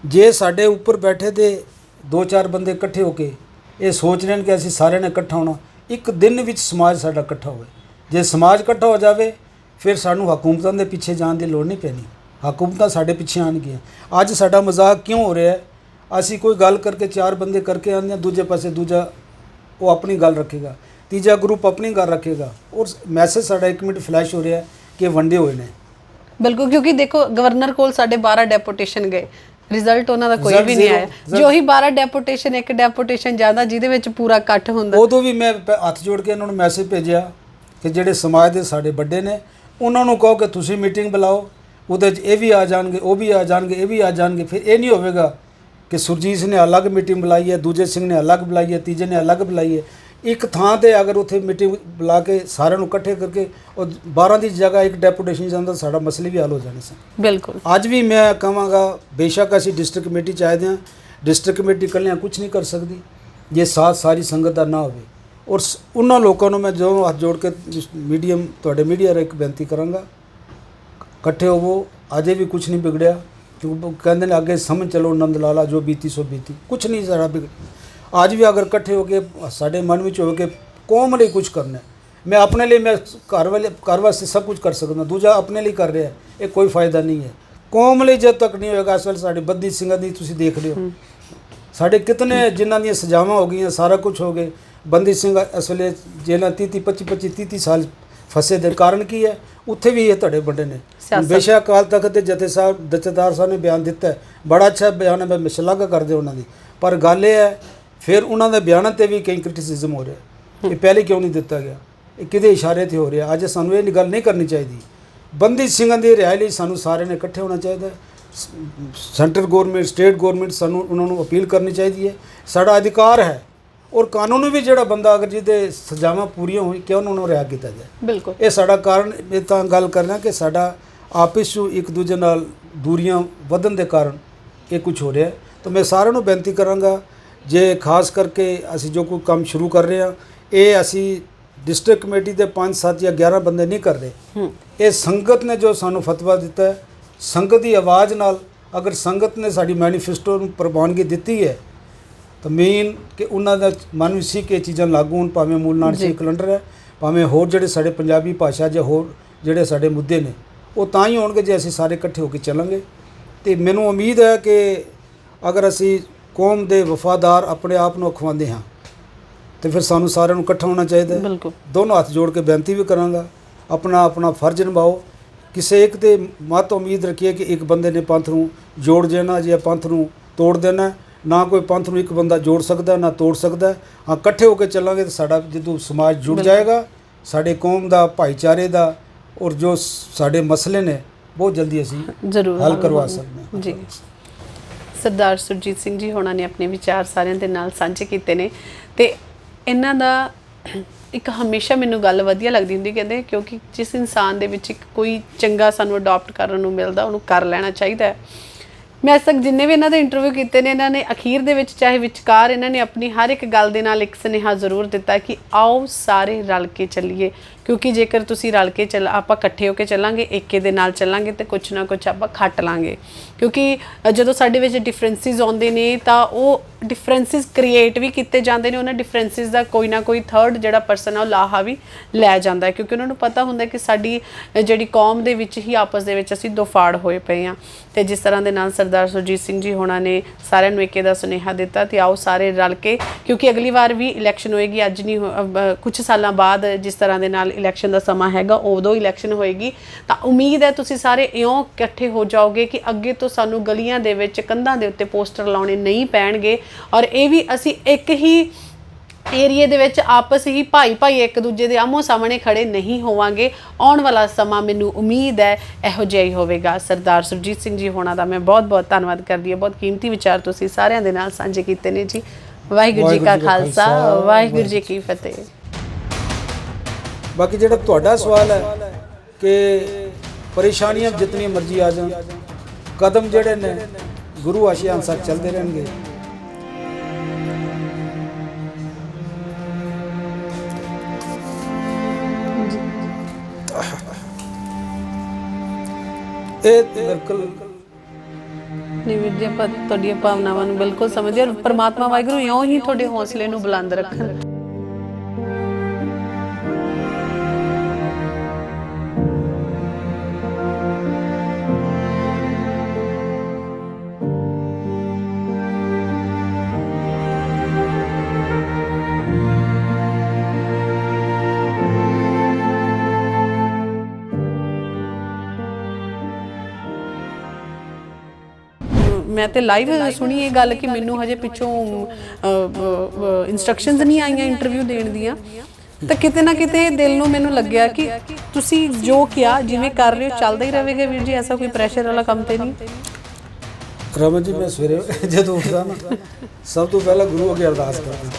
ਜੇ ਸਾਡੇ ਉੱਪਰ ਬੈਠੇ ਦੇ 2-4 ਬੰਦੇ ਇਕੱਠੇ ਹੋ ਕੇ ਇਹ ਸੋਚ ਰਹੇ ਨੇ ਕਿ ਅਸੀਂ ਸਾਰਿਆਂ ਨੇ ਇਕੱਠਾ ਹੋਣਾ, ਇੱਕ ਦਿਨ ਵਿੱਚ ਸਮਾਜ ਸਾਡਾ ਇਕੱਠਾ ਹੋਵੇ। ਜੇ ਸਮਾਜ ਇਕੱਠਾ ਹੋ ਜਾਵੇ, ਫਿਰ ਸਾਨੂੰ ਹਕੂਮਤਾਂ ਦੇ ਪਿੱਛੇ ਜਾਣ ਦੀ ਲੋੜ ਨਹੀਂ ਪੈਣੀ। ਹਕੂਮਤਾਂ ਸਾਡੇ ਪਿੱਛੇ ਆਉਣਗੀਆਂ। ਅੱਜ ਸਾਡਾ ਮਜ਼ਾਕ ਕਿਉਂ ਹੋ ਰਿਹਾ ਹੈ? ਅਸੀਂ ਕੋਈ ਗੱਲ ਕਰਕੇ 4 ਬੰਦੇ ਕਰਕੇ ਆਉਂਦੇ ਹਾਂ, ਦੂਜੇ ਪਾਸੇ ਦੂਜਾ ਉਹ ਆਪਣੀ ਗੱਲ ਰੱਖੇਗਾ, ਤੀਜਾ ਗਰੁੱਪ ਆਪਣੀ ਗੱਲ ਰੱਖੇਗਾ, ਔਰ ਮੈਸੇਜ ਸਾਡਾ 1 ਮਿੰਟ ਫਲੈਸ਼ ਹੋ ਰਿਹਾ ਹੈ ਕਿ ਵੰਡੇ ਹੋਏ ਨੇ। ਬਿਲਕੁਲ, ਕਿਉਂਕਿ ਦੇਖੋ ਗਵਰਨਰ ਕੋਲ ਸਾਡੇ 12 ਡੈਪੂਟੇਸ਼ਨ ਗਏ, ਰਿਜ਼ਲਟ ਉਹਨਾਂ ਦਾ ਕੋਈ ਵੀ ਨਹੀਂ ਆਇਆ। ਜੋ ਹੀ 12 ਡੈਪੂਟੇਸ਼ਨ, ਇੱਕ ਡੈਪੂਟੇਸ਼ਨ ਜ਼ਿਆਦਾ ਜਿਹਦੇ ਵਿੱਚ ਪੂਰਾ ਇਕੱਠ ਹੁੰਦਾ, ਉਦੋਂ ਵੀ ਮੈਂ ਹੱਥ ਜੋੜ ਕੇ ਇਹਨਾਂ ਨੂੰ ਮੈਸੇਜ ਭੇਜਿਆ ਕਿ ਜਿਹੜੇ ਸਮਾਜ ਦੇ ਸਾਡੇ ਵੱਡੇ ਨੇ ਉਹਨਾਂ ਨੂੰ ਕਹੋ ਕਿ ਤੁਸੀਂ ਮੀਟਿੰਗ ਬੁਲਾਓ, ਉਹਦੇ 'ਚ ਇਹ ਵੀ ਆ ਜਾਣਗੇ, ਉਹ ਵੀ ਆ ਜਾਣਗੇ, ਇਹ ਵੀ ਆ ਜਾਣਗੇ। ਫਿਰ ਇਹ ਨਹੀਂ ਹੋਵੇਗਾ ਕਿ ਸੁਰਜੀਤ ਨੇ ਅਲੱਗ ਮੀਟਿੰਗ ਬੁਲਾਈ ਹੈ, ਦੂਜੇ ਸਿੰਘ ਨੇ ਅਲੱਗ ਬੁਲਾਈ ਹੈ, ਤੀਜੇ ਨੇ ਅਲੱਗ ਬੁਲਾਈ ਹੈ। ਇੱਕ ਥਾਂ 'ਤੇ ਅਗਰ ਉੱਥੇ ਮੀਟਿੰਗ ਬੁਲਾ ਕੇ ਸਾਰਿਆਂ ਨੂੰ ਇਕੱਠੇ ਕਰਕੇ ਉਹ 12 ਦੀ ਜਗ੍ਹਾ ਇੱਕ ਡੈਪੂਟੇਸ਼ਨ ਜਾਂਦਾ, ਸਾਡਾ ਮਸਲੇ ਵੀ ਹੱਲ ਹੋ ਜਾਣੇ ਸਨ। ਬਿਲਕੁਲ। ਅੱਜ ਵੀ ਮੈਂ ਕਹਾਂਗਾ, ਬੇਸ਼ੱਕ ਅਸੀਂ ਡਿਸਟ੍ਰਿਕਟ ਕਮੇਟੀ 'ਚ ਆਏ ਹਾਂ, ਡਿਸਟ੍ਰਿਕਟ ਕਮੇਟੀ ਇਕੱਲਿਆਂ ਕੁਝ ਨਹੀਂ ਕਰ ਸਕਦੀ ਜੇ ਸਾਥ ਸਾਰੀ ਸੰਗਤ ਦਾ ਨਾ ਹੋਵੇ। ਔਰ ਉਹਨਾਂ ਲੋਕਾਂ ਨੂੰ ਮੈਂ ਜੋ ਹੱਥ ਜੋੜ ਕੇ ਮੀਡੀਅਮ, ਤੁਹਾਡੇ ਮੀਡੀਆ ਰਾਹੀਂ ਇੱਕ ਬੇਨਤੀ ਕਰਾਂਗਾ, ਇਕੱਠੇ ਹੋਵੋ। ਅਜੇ ਵੀ ਕੁਝ ਨਹੀਂ ਵਿਗੜਿਆ, ਕਿਉਂਕਿ ਕਹਿੰਦੇ ਨੇ ਅੱਗੇ ਸਮਝ ਚਲੋ ਨੰਦ ਲਾਲਾ, ਜੋ ਬੀਤੀ ਸੋ ਬੀਤੀ। ਕੁਝ ਨਹੀਂ ਸਾਡਾ ਵਿਗੜ। ਅੱਜ ਵੀ ਅਗਰ ਇਕੱਠੇ ਹੋ ਕੇ ਸਾਡੇ ਮਨ ਵਿੱਚ ਹੋਵੇ ਕਿ ਕੌਮ ਲਈ ਕੁਝ ਕਰਨਾ ਹੈ। ਮੈਂ ਆਪਣੇ ਲਈ ਮੈਂ ਘਰ ਵਾਸਤੇ ਸਭ ਕੁਝ ਕਰ ਸਕਦਾ, ਦੂਜਾ ਆਪਣੇ ਲਈ ਕਰ ਰਿਹਾ, ਇਹ ਕੋਈ ਫਾਇਦਾ ਨਹੀਂ ਹੈ। ਕੌਮ ਲਈ ਜਦ ਤੱਕ ਨਹੀਂ ਹੋਏਗਾ, ਇਸ ਵੇਲੇ ਸਾਡੇ ਬੱਦੀ ਸਿੰਘਾਂ ਦੀ ਤੁਸੀਂ ਦੇਖ ਲਿਓ, ਸਾਡੇ ਕਿਤਨੇ ਜਿਨ੍ਹਾਂ ਦੀਆਂ ਸਜ਼ਾਵਾਂ ਹੋ ਗਈਆਂ, ਸਾਰਾ ਕੁਝ ਹੋ ਗਏ, ਬੰਦੀ ਸਿੰਘ ਇਸ ਵੇਲੇ ਜੇਲ੍ਹਾਂ 25 ਸਾਲ ਫਸੇ ਦੇ ਕਾਰਨ ਕੀ ਹੈ? ਉੱਥੇ ਵੀ ਇਹ ਧੜੇ ਵੱਡੇ ਨੇ। ਬੇਸ਼ੱਕ ਅਕਾਲ ਤਖਤ ਦੇ ਜਥੇਦਾਰ ਸਾਹਿਬ ਨੇ ਬਿਆਨ ਦਿੱਤਾ ਹੈ, ਬੜਾ ਅੱਛਾ ਬਿਆਨ ਹੈ, ਮੈਂ ਸ਼ਲਾਘਾ ਕਰਦੇ ਉਹਨਾਂ ਦੀ, ਪਰ ਗੱਲ ਇਹ ਹੈ ਫਿਰ ਉਹਨਾਂ ਦੇ ਬਿਆਨਾਂ 'ਤੇ ਵੀ ਕਈ ਕ੍ਰਿਟਿਸਿਜ਼ਮ ਹੋ ਰਿਹਾ। ਇਹ ਪਹਿਲੇ ਕਿਉਂ ਨਹੀਂ ਦਿੱਤਾ ਗਿਆ? ਇਹ ਕਿਹਦੇ ਇਸ਼ਾਰੇ 'ਤੇ ਹੋ ਰਿਹਾ? ਅੱਜ ਸਾਨੂੰ ਇਹ ਗੱਲ ਨਹੀਂ ਕਰਨੀ ਚਾਹੀਦੀ। ਬੰਦੀ ਸਿੰਘਾਂ ਦੀ ਰਿਹਾਈ ਲਈ ਸਾਨੂੰ ਸਾਰਿਆਂ ਨੇ ਇਕੱਠੇ ਹੋਣਾ ਚਾਹੀਦਾ। ਸੈਂਟਰ ਗੌਰਮੈਂਟ, ਸਟੇਟ ਗੌਰਮੈਂਟ ਸਾਨੂੰ ਉਹਨਾਂ ਨੂੰ ਅਪੀਲ ਕਰਨੀ ਚਾਹੀਦੀ ਹੈ। ਸਾਡਾ ਅਧਿਕਾਰ ਹੈ, ਔਰ ਕਾਨੂੰਨ ਵੀ ਜਿਹੜਾ ਬੰਦਾ ਅਗਰ ਜਿਹਦੇ ਸਜ਼ਾਵਾਂ ਪੂਰੀਆਂ ਹੋਈ ਕਿ ਉਹਨਾਂ ਨੂੰ ਰਿਹਾ ਕੀਤਾ ਜਾਏ। ਬਿਲਕੁਲ ਇਹ ਸਾਡਾ ਕਾਰਨ ਇਹ ਤਾਂ ਗੱਲ ਕਰਨਾ ਕਿ ਸਾਡਾ ਆਪਸ 'ਚ ਇੱਕ ਦੂਜੇ ਨਾਲ ਦੂਰੀਆਂ ਵਧਣ ਦੇ ਕਾਰਨ ਇਹ ਕੁਝ ਹੋ ਰਿਹਾ। ਤਾਂ ਮੈਂ ਸਾਰਿਆਂ ਨੂੰ ਬੇਨਤੀ ਕਰਾਂਗਾ, ਜੇ ਖਾਸ ਕਰਕੇ ਅਸੀਂ ਜੋ ਕੋਈ ਕੰਮ ਸ਼ੁਰੂ ਕਰ ਰਹੇ ਹਾਂ, ਇਹ ਅਸੀਂ ਡਿਸਟ੍ਰਿਕਟ ਕਮੇਟੀ ਦੇ 5, 7 ਜਾਂ 11 ਬੰਦੇ ਨਹੀਂ ਕਰ ਰਹੇ। ਇਹ ਸੰਗਤ ਨੇ ਜੋ ਸਾਨੂੰ ਫਤਵਾ ਦਿੱਤਾ ਹੈ, ਸੰਗਤ ਦੀ ਆਵਾਜ਼ ਨਾਲ, ਅਗਰ ਸੰਗਤ ਨੇ ਸਾਡੀ ਮੈਨੀਫੈਸਟੋ ਨੂੰ ਪ੍ਰਵਾਨਗੀ ਦਿੱਤੀ ਹੈ ਤਾਂ ਮੇਨ ਕਿ ਉਹਨਾਂ ਦਾ ਮਨ ਵਿੱਚ ਸੀ ਕਿ ਇਹ ਚੀਜ਼ਾਂ ਲਾਗੂ ਹੋਣ, ਭਾਵੇਂ ਮੂਲ ਨਾਨਕ ਕੈਲੰਡਰ ਹੈ, ਭਾਵੇਂ ਹੋਰ ਜਿਹੜੇ ਸਾਡੇ ਪੰਜਾਬੀ ਭਾਸ਼ਾ ਜਾਂ ਹੋਰ ਜਿਹੜੇ ਸਾਡੇ ਮੁੱਦੇ ਨੇ, ਉਹ ਤਾਂ ਹੀ ਹੋਣਗੇ ਜੇ ਅਸੀਂ ਸਾਰੇ ਇਕੱਠੇ ਹੋ ਕੇ ਚੱਲਾਂਗੇ। ਅਤੇ ਮੈਨੂੰ ਉਮੀਦ ਹੈ ਕਿ ਅਗਰ ਅਸੀਂ ਕੌਮ ਦੇ ਵਫਾਦਾਰ ਆਪਣੇ ਆਪ ਨੂੰ ਅਖਵਾਉਂਦੇ ਹਾਂ ਤੇ ਫਿਰ ਸਾਨੂੰ ਸਾਰਿਆਂ ਨੂੰ ਇਕੱਠਾ ਹੋਣਾ ਚਾਹੀਦਾ ਹੈ। ਬਿਲਕੁਲ ਦੋਨੋਂ ਹੱਥ ਜੋੜ ਕੇ ਬੇਨਤੀ ਵੀ ਕਰਾਂਗਾ, ਆਪਣਾ ਫਰਜ਼ ਨਿਭਾਓ। ਕਿਸੇ ਇੱਕ ਤੇ ਮਤ ਉਮੀਦ ਰੱਖੀਏ ਕਿ ਇੱਕ ਬੰਦੇ ਨੇ ਪੰਥ ਨੂੰ ਜੋੜ ਦੇਣਾ ਜਾਂ ਪੰਥ ਨੂੰ ਤੋੜ ਦੇਣਾ। ਨਾ ਕੋਈ ਪੰਥ ਨੂੰ ਇੱਕ ਬੰਦਾ ਜੋੜ ਸਕਦਾ, ਨਾ ਤੋੜ ਸਕਦਾ। ਹਾਂ, ਇਕੱਠੇ ਹੋ ਕੇ ਚੱਲਾਂਗੇ ਤਾਂ ਸਾਡਾ ਜਦੋਂ ਸਮਾਜ ਜੁੜ ਜਾਏਗਾ, ਸਾਡੇ ਕੌਮ ਦਾ, ਭਾਈਚਾਰੇ ਦਾ, ਔਰ ਜੋ ਸਾਡੇ ਮਸਲੇ ਨੇ ਬਹੁਤ ਜਲਦੀ ਅਸੀਂ ਜ਼ਰੂਰ ਹੱਲ ਕਰਵਾ ਸਕਦੇ ਹਾਂ। ਜੀ, ਸਰਦਾਰ ਸੁਰਜੀਤ ਸਿੰਘ ਜੀ ਹੋਣਾ ਨੇ ਆਪਣੇ ਵਿਚਾਰ ਸਾਰਿਆਂ ਦੇ ਨਾਲ ਸਾਂਝੇ ਕੀਤੇ ਨੇ, ਤੇ ਇਹਨਾਂ ਦਾ ਇੱਕ ਹਮੇਸ਼ਾ ਮੈਨੂੰ ਗੱਲ ਵਧੀਆ ਲੱਗਦੀ ਹੁੰਦੀ, ਕਹਿੰਦੇ ਕਿਉਂਕਿ ਜਿਸ ਇਨਸਾਨ ਦੇ ਵਿੱਚ ਇੱਕ ਕੋਈ ਚੰਗਾ ਸਾਨੂੰ ਅਡਾਪਟ ਕਰਨ ਨੂੰ ਮਿਲਦਾ, ਉਹਨੂੰ ਕਰ ਲੈਣਾ ਚਾਹੀਦਾ ਹੈ। ਮੈਂ ਅੱਜ ਤੱਕ ਜਿੰਨੇ ਵੀ ਇਹਨਾਂ ਦੇ ਇੰਟਰਵਿਊ ਕੀਤੇ ਨੇ, ਇਹਨਾਂ ਨੇ ਅਖੀਰ ਦੇ ਵਿੱਚ ਚਾਹੇ ਵਿਚਕਾਰ ਇਹਨਾਂ ਨੇ ਆਪਣੀ ਹਰ ਇੱਕ ਗੱਲ ਦੇ ਨਾਲ ਇੱਕ ਸੁਨੇਹਾ ਜ਼ਰੂਰ ਦਿੱਤਾ ਕਿ ਆਓ ਸਾਰੇ ਰਲ ਕੇ ਚੱਲੀਏ, ਕਿਉਂਕਿ ਜੇਕਰ ਤੁਸੀਂ ਰਲ ਕੇ ਆਪਾਂ ਇਕੱਠੇ ਹੋ ਕੇ ਚੱਲਾਂਗੇ, ਏਕੇ ਦੇ ਨਾਲ ਚੱਲਾਂਗੇ ਤੇ ਕੁਛ ਨਾ ਕੁਛ ਆਪਾਂ ਖੱਟ ਲਾਂਗੇ। ਕਿਉਂਕਿ ਜਦੋਂ ਸਾਡੇ ਵਿੱਚ ਡਿਫਰੈਂਸਿਸ ਆਉਂਦੇ ਨੇ ਤਾਂ ਉਹ ਡਿਫਰੈਂਸਿਸ ਕ੍ਰੀਏਟ ਵੀ ਕੀਤੇ ਜਾਂਦੇ ਨੇ, ਉਹਨਾਂ ਡਿਫਰੈਂਸਿਸ ਦਾ ਕੋਈ ਨਾ ਕੋਈ ਥਰਡ ਜਿਹੜਾ ਪਰਸਨ ਆ ਉਹ ਲਾਹਾ ਵੀ ਲੈ ਜਾਂਦਾ ਹੈ, ਕਿਉਂਕਿ ਉਹਨਾਂ ਨੂੰ ਪਤਾ ਹੁੰਦਾ ਕਿ ਸਾਡੀ ਜਿਹੜੀ ਕੌਮ ਦੇ ਵਿੱਚ ਹੀ ਆਪਸ ਦੇ ਵਿੱਚ ਅਸੀਂ ਦੋਫਾੜ ਹੋਏ ਪਏ ਹਾਂ। ਤੇ ਜਿਸ ਤਰ੍ਹਾਂ ਦੇ ਨਾਲ ਸਰਦਾਰ ਸੁਰਜੀਤ ਸਿੰਘ ਜੀ ਹੋਣਾ ਨੇ ਸਾਰਿਆਂ ਨੂੰ ਏਕੇ ਦਾ ਸੁਨੇਹਾ ਦਿੱਤਾ, ਤੇ ਆਓ ਸਾਰੇ ਰਲ ਕੇ, ਕਿਉਂਕਿ ਅਗਲੀ ਵਾਰ ਵੀ ਇਲੈਕਸ਼ਨ ਹੋਏਗੀ, ਅੱਜ ਨਹੀਂ ਕੁਝ ਸਾਲਾਂ ਬਾਅਦ ਜਿਸ ਤਰ੍ਹਾਂ ਦੇ ਨਾਲ ਇਲੈਕਸ਼ਨ ਦਾ ਸਮਾਂ ਹੈਗਾ ਉਦੋਂ ਇਲੈਕਸ਼ਨ ਹੋਏਗੀ, ਤਾਂ ਉਮੀਦ ਹੈ ਤੁਸੀਂ ਸਾਰੇ ਇਉਂ ਇਕੱਠੇ ਹੋ ਜਾਓਗੇ ਕਿ ਅੱਗੇ ਤੋਂ ਸਾਨੂੰ ਗਲੀਆਂ ਦੇ ਵਿੱਚ, ਕੰਧਾਂ ਦੇ ਉੱਤੇ ਪੋਸਟਰ ਲਾਉਣੇ ਨਹੀਂ ਪੈਣਗੇ, ਔਰ ਇਹ ਵੀ ਅਸੀਂ ਇੱਕ ਹੀ ਏਰੀਏ ਦੇ ਵਿੱਚ ਆਪਸ ਹੀ ਭਾਈ ਇੱਕ ਦੂਜੇ ਦੇ ਆਮੋ ਸਾਹਮਣੇ ਖੜੇ ਨਹੀਂ ਹੋਵਾਂਗੇ। ਆਉਣ ਵਾਲਾ ਸਮਾਂ ਮੈਨੂੰ ਉਮੀਦ ਹੈ ਇਹੋ ਜਿਹਾ ਹੀ ਹੋਵੇਗਾ। ਸਰਦਾਰ ਸੁਰਜੀਤ ਸਿੰਘ ਜੀ ਹੋਣਾ ਦਾ ਮੈਂ ਬਹੁਤ ਬਹੁਤ ਧੰਨਵਾਦ ਕਰਦੀ ਹਾਂ। ਬਹੁਤ ਕੀਮਤੀ ਵਿਚਾਰ ਤੁਸੀਂ ਸਾਰਿਆਂ ਦੇ ਨਾਲ ਸਾਂਝੇ ਕੀਤੇ ਨੇ ਜੀ। ਵਾਹਿਗੁਰੂ ਜੀ ਕਾ ਖਾਲਸਾ, ਵਾਹਿਗੁਰੂ ਜੀ ਕੀ ਫਤਿਹ। ਬਾਕੀ ਜਿਹੜਾ ਤੁਹਾਡਾ ਸਵਾਲ ਹੈ ਕਿ ਪਰੇਸ਼ਾਨੀਆਂ ਜਿਤਨੀ ਮਰਜ਼ੀ ਆ ਜਾਣ, ਕਦਮ ਜਿਹੜੇ ਨੇ ਗੁਰੂ ਆਸ਼ੀਆਂ ਅਨੁਸਾਰ ਚੱਲਦੇ ਰਹਿਣਗੇ। ਇਹ ਬਿਲਕੁਲ ਨਹੀਂ ਵੀਰ ਜੀ, ਆਪਾਂ ਤੁਹਾਡੀਆਂ ਭਾਵਨਾਵਾਂ ਨੂੰ ਬਿਲਕੁਲ ਸਮਝਦੇ ਹਾਂ। ਪਰਮਾਤਮਾ ਵਾਹਿਗੁਰੂ ਇਉਂ ਹੀ ਤੁਹਾਡੇ ਹੌਸਲੇ ਨੂੰ ਬੁਲੰਦ ਰੱਖਣ। ਮੈਂ ਤੇ ਲਾਈਵ ਸੁਣੀ ਇਹ ਗੱਲ ਕਿ ਮੈਨੂੰ ਹਜੇ ਪਿੱਛੋਂ ਇਨਸਟਰਕਸ਼ਨਸ ਨਹੀਂ ਆਈਆਂ ਇੰਟਰਵਿਊ ਦੇਣ ਦੀਆਂ, ਤਾਂ ਕਿਤੇ ਨਾ ਕਿਤੇ ਦਿਲ ਨੂੰ ਮੈਨੂੰ ਲੱਗਿਆ ਕਿ ਤੁਸੀਂ ਜੋ ਕਿਹਾ ਜਿਵੇਂ ਕਰ ਰਹੇ ਹੋ ਚੱਲਦਾ ਹੀ ਰਹੇਗਾ ਵੀਰ ਜੀ, ਐਸਾ ਕੋਈ ਪ੍ਰੈਸ਼ਰ ਵਾਲਾ ਕੰਮ ਤੇ ਨਹੀਂ। ਰਮਨ ਜੀ, ਮੈਂ ਸਵੇਰੇ ਜਦੋਂ ਉੱਠਦਾ ਨਾ ਸਭ ਤੋਂ ਪਹਿਲਾਂ ਗੁਰੂ ਅੱਗੇ ਅਰਦਾਸ ਕਰਦਾ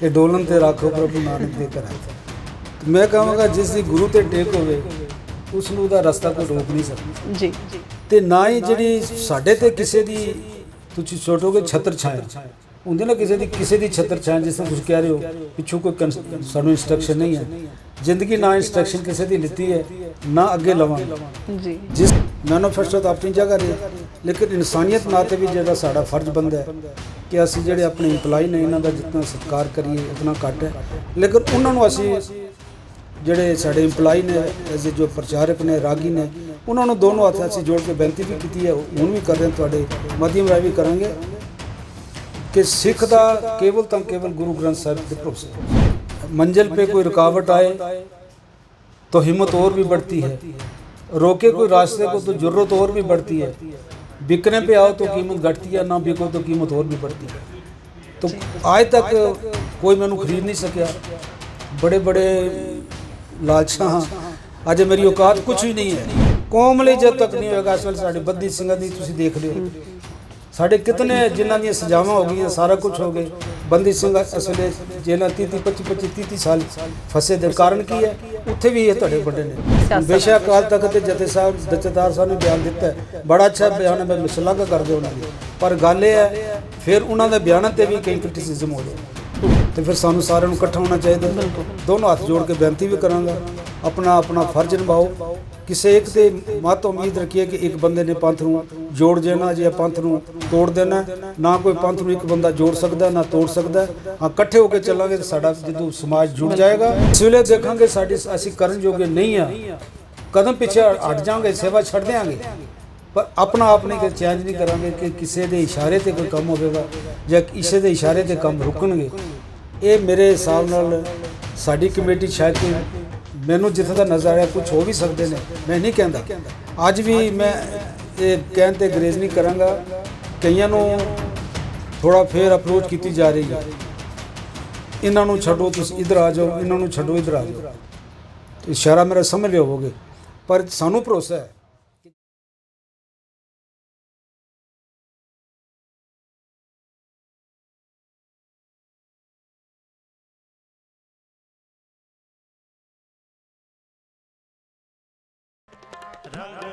ਕਿ ਡੋਲਨ ਤੇ ਰੱਖੋ ਪ੍ਰਭੂ ਨਾਨਕ ਦੇ ਘਰਾਂ। ਮੈਂ ਕਹਾਂਗਾ ਜਿਸ ਦੀ ਗੁਰੂ ਤੇ ਟੇਕ ਹੋਵੇ ਉਸ ਨੂੰ ਦਾ ਰਸਤਾ ਕੋਈ ਰੋਕ ਨਹੀਂ ਸਕਦਾ ਜੀ। ਤੇ ਨਾ ਹੀ ਜਿਹੜੀ ਸਾਡੇ ਤੇ ਕਿਸੇ ਦੀ ਤੁਸੀਂ ਸੋਚੋਗੇ ਛਤਰ ਛਾਇਆ, ਹੁੰਦੇ ਨਾ ਕਿਸੇ ਦੀ ਛਤਰ ਛਾਂ, ਜਿਸ ਤਰ੍ਹਾਂ ਤੁਸੀਂ ਕਹਿ ਰਹੇ ਹੋ ਪਿੱਛੋਂ ਕੋਈ ਸਾਨੂੰ ਇੰਸਟਰਕਸ਼ਨ ਨਹੀਂ ਹੈ। ਜ਼ਿੰਦਗੀ ਨਾ ਇੰਸਟਰਕਸ਼ਨ ਕਿਸੇ ਦੀ ਲਿੱਤੀ ਹੈ ਨਾ ਅੱਗੇ ਲਵਾਂਗੇ ਜੀ ਜਿਸ ਮੈਨੀਫੈਸਟੋ ਤਾਂ ਆਪਣੀ ਜਗ੍ਹਾ ਰਹੇ, ਲੇਕਿਨ ਇਨਸਾਨੀਅਤ ਨਾਤੇ ਵੀ ਜਿਹੜਾ ਸਾਡਾ ਫਰਜ਼ ਬਣਦਾ ਹੈ ਕਿ ਅਸੀਂ ਜਿਹੜੇ ਆਪਣੇ ਇੰਪਲਾਈ ਨੇ ਇਹਨਾਂ ਦਾ ਜਿੰਨਾ ਸਤਿਕਾਰ ਕਰੀਏ ਉਤਨਾ ਘੱਟ ਹੈ। ਲੇਕਿਨ ਉਹਨਾਂ ਨੂੰ ਅਸੀਂ ਜਿਹੜੇ ਸਾਡੇ ਇੰਪਲਾਈ ਨੇ ਐਜ਼ ਜੋ ਪ੍ਰਚਾਰਕ ਨੇ ਰਾਗੀ ਨੇ ਉਹਨਾਂ ਨੂੰ ਦੋਨੋਂ ਹੱਥ ਅਸੀਂ ਜੋੜ ਕੇ ਬੇਨਤੀ ਵੀ ਕੀਤੀ ਹੈ, ਹੁਣ ਵੀ ਕਰ ਰਹੇ ਤੁਹਾਡੇ ਮਾਧਿਅਮ ਰਾਹੀਂ ਵੀ ਕਰਾਂਗੇ कि सिख का केवल तक केवल गुरु ग्रंथ साहिब के भरोसे। मंजिल पे कोई रुकावट आए तो हिम्मत और भी बढ़ती है, रोके कोई रास्ते को तो जरूरत और भी बढ़ती है, बिकने पे आओ तो कीमत घटती है, ना बिको तो कीमत और भी बढ़ती है। तो आज तक कोई मैनू खरीद नहीं सकिया, बड़े बड़े लालशां हाँ, अज मेरी औकात कुछ भी नहीं है। कौम लिए जब तक नहीं होगा इस वे साढ़े बद्दी सिंह की तुसीं देख रहे हो, साढ़े कितने जिन्हों दी सजावां हो गई, सारा कुछ हो गए। बंदी सिंह इस वे जेलों 25-30 साल फसे दे कारण की है, उत्थे भी ये तुहाडे बड़े ने। बेशक अकाल तख्त के जथे साहब जथेदार साहब ने बयान दिता है, बड़ा अच्छा बयान है, मैं शलाघा करदे उन्होंने, पर गल ये है फिर उन्होंने बयानों ते भी कई क्रिटिसिज्म हो गए। तो फिर सानू सारे इकट्ठा होना चाहिए। दोनों हाथ जोड़ के बेनती भी करांगा, अपना अपना फर्ज निभाओ। किसी एक ते मत उम्मीद रखिए कि एक बंदे ने पंथ नूं जोड़ देना या पंथ नूं तोड़ देना, ना कोई पंथ नूं एक बंदा जोड़ सकता ना तोड़ सकता। हाँ इकट्ठे होकर चलांगे तो साडा जदों समाज जुड़ जाएगा। इस वेले देखांगे साडी असीं करन जोगे नहीं आ, कदम पीछे हट जाएंगे, सेवा छड़ देंगे, पर अपना आपने के चेंज नहीं करांगे कि किसी के इशारे ते कोई काम होवेगा या किसी के इशारे ते काम रुकणगे। ये मेरे हिसाब नाल साडी कमेटी शायद मैनू जिथे तक नज़र आया कुछ हो भी सकते हैं, मैं नहीं कहता। अज भी मैं ये कहन ते ग्रेज नहीं करांगा, कईयां नूं थोड़ा फिर अप्रोच की जा रही है, इन्हां नूं छड्डो तुसीं इधर आ जाओ, इन्हां नूं छड्डो इधर आ जाओ। इशारा मेरा समझ लियो होगे, पर सानू भरोसा है रंग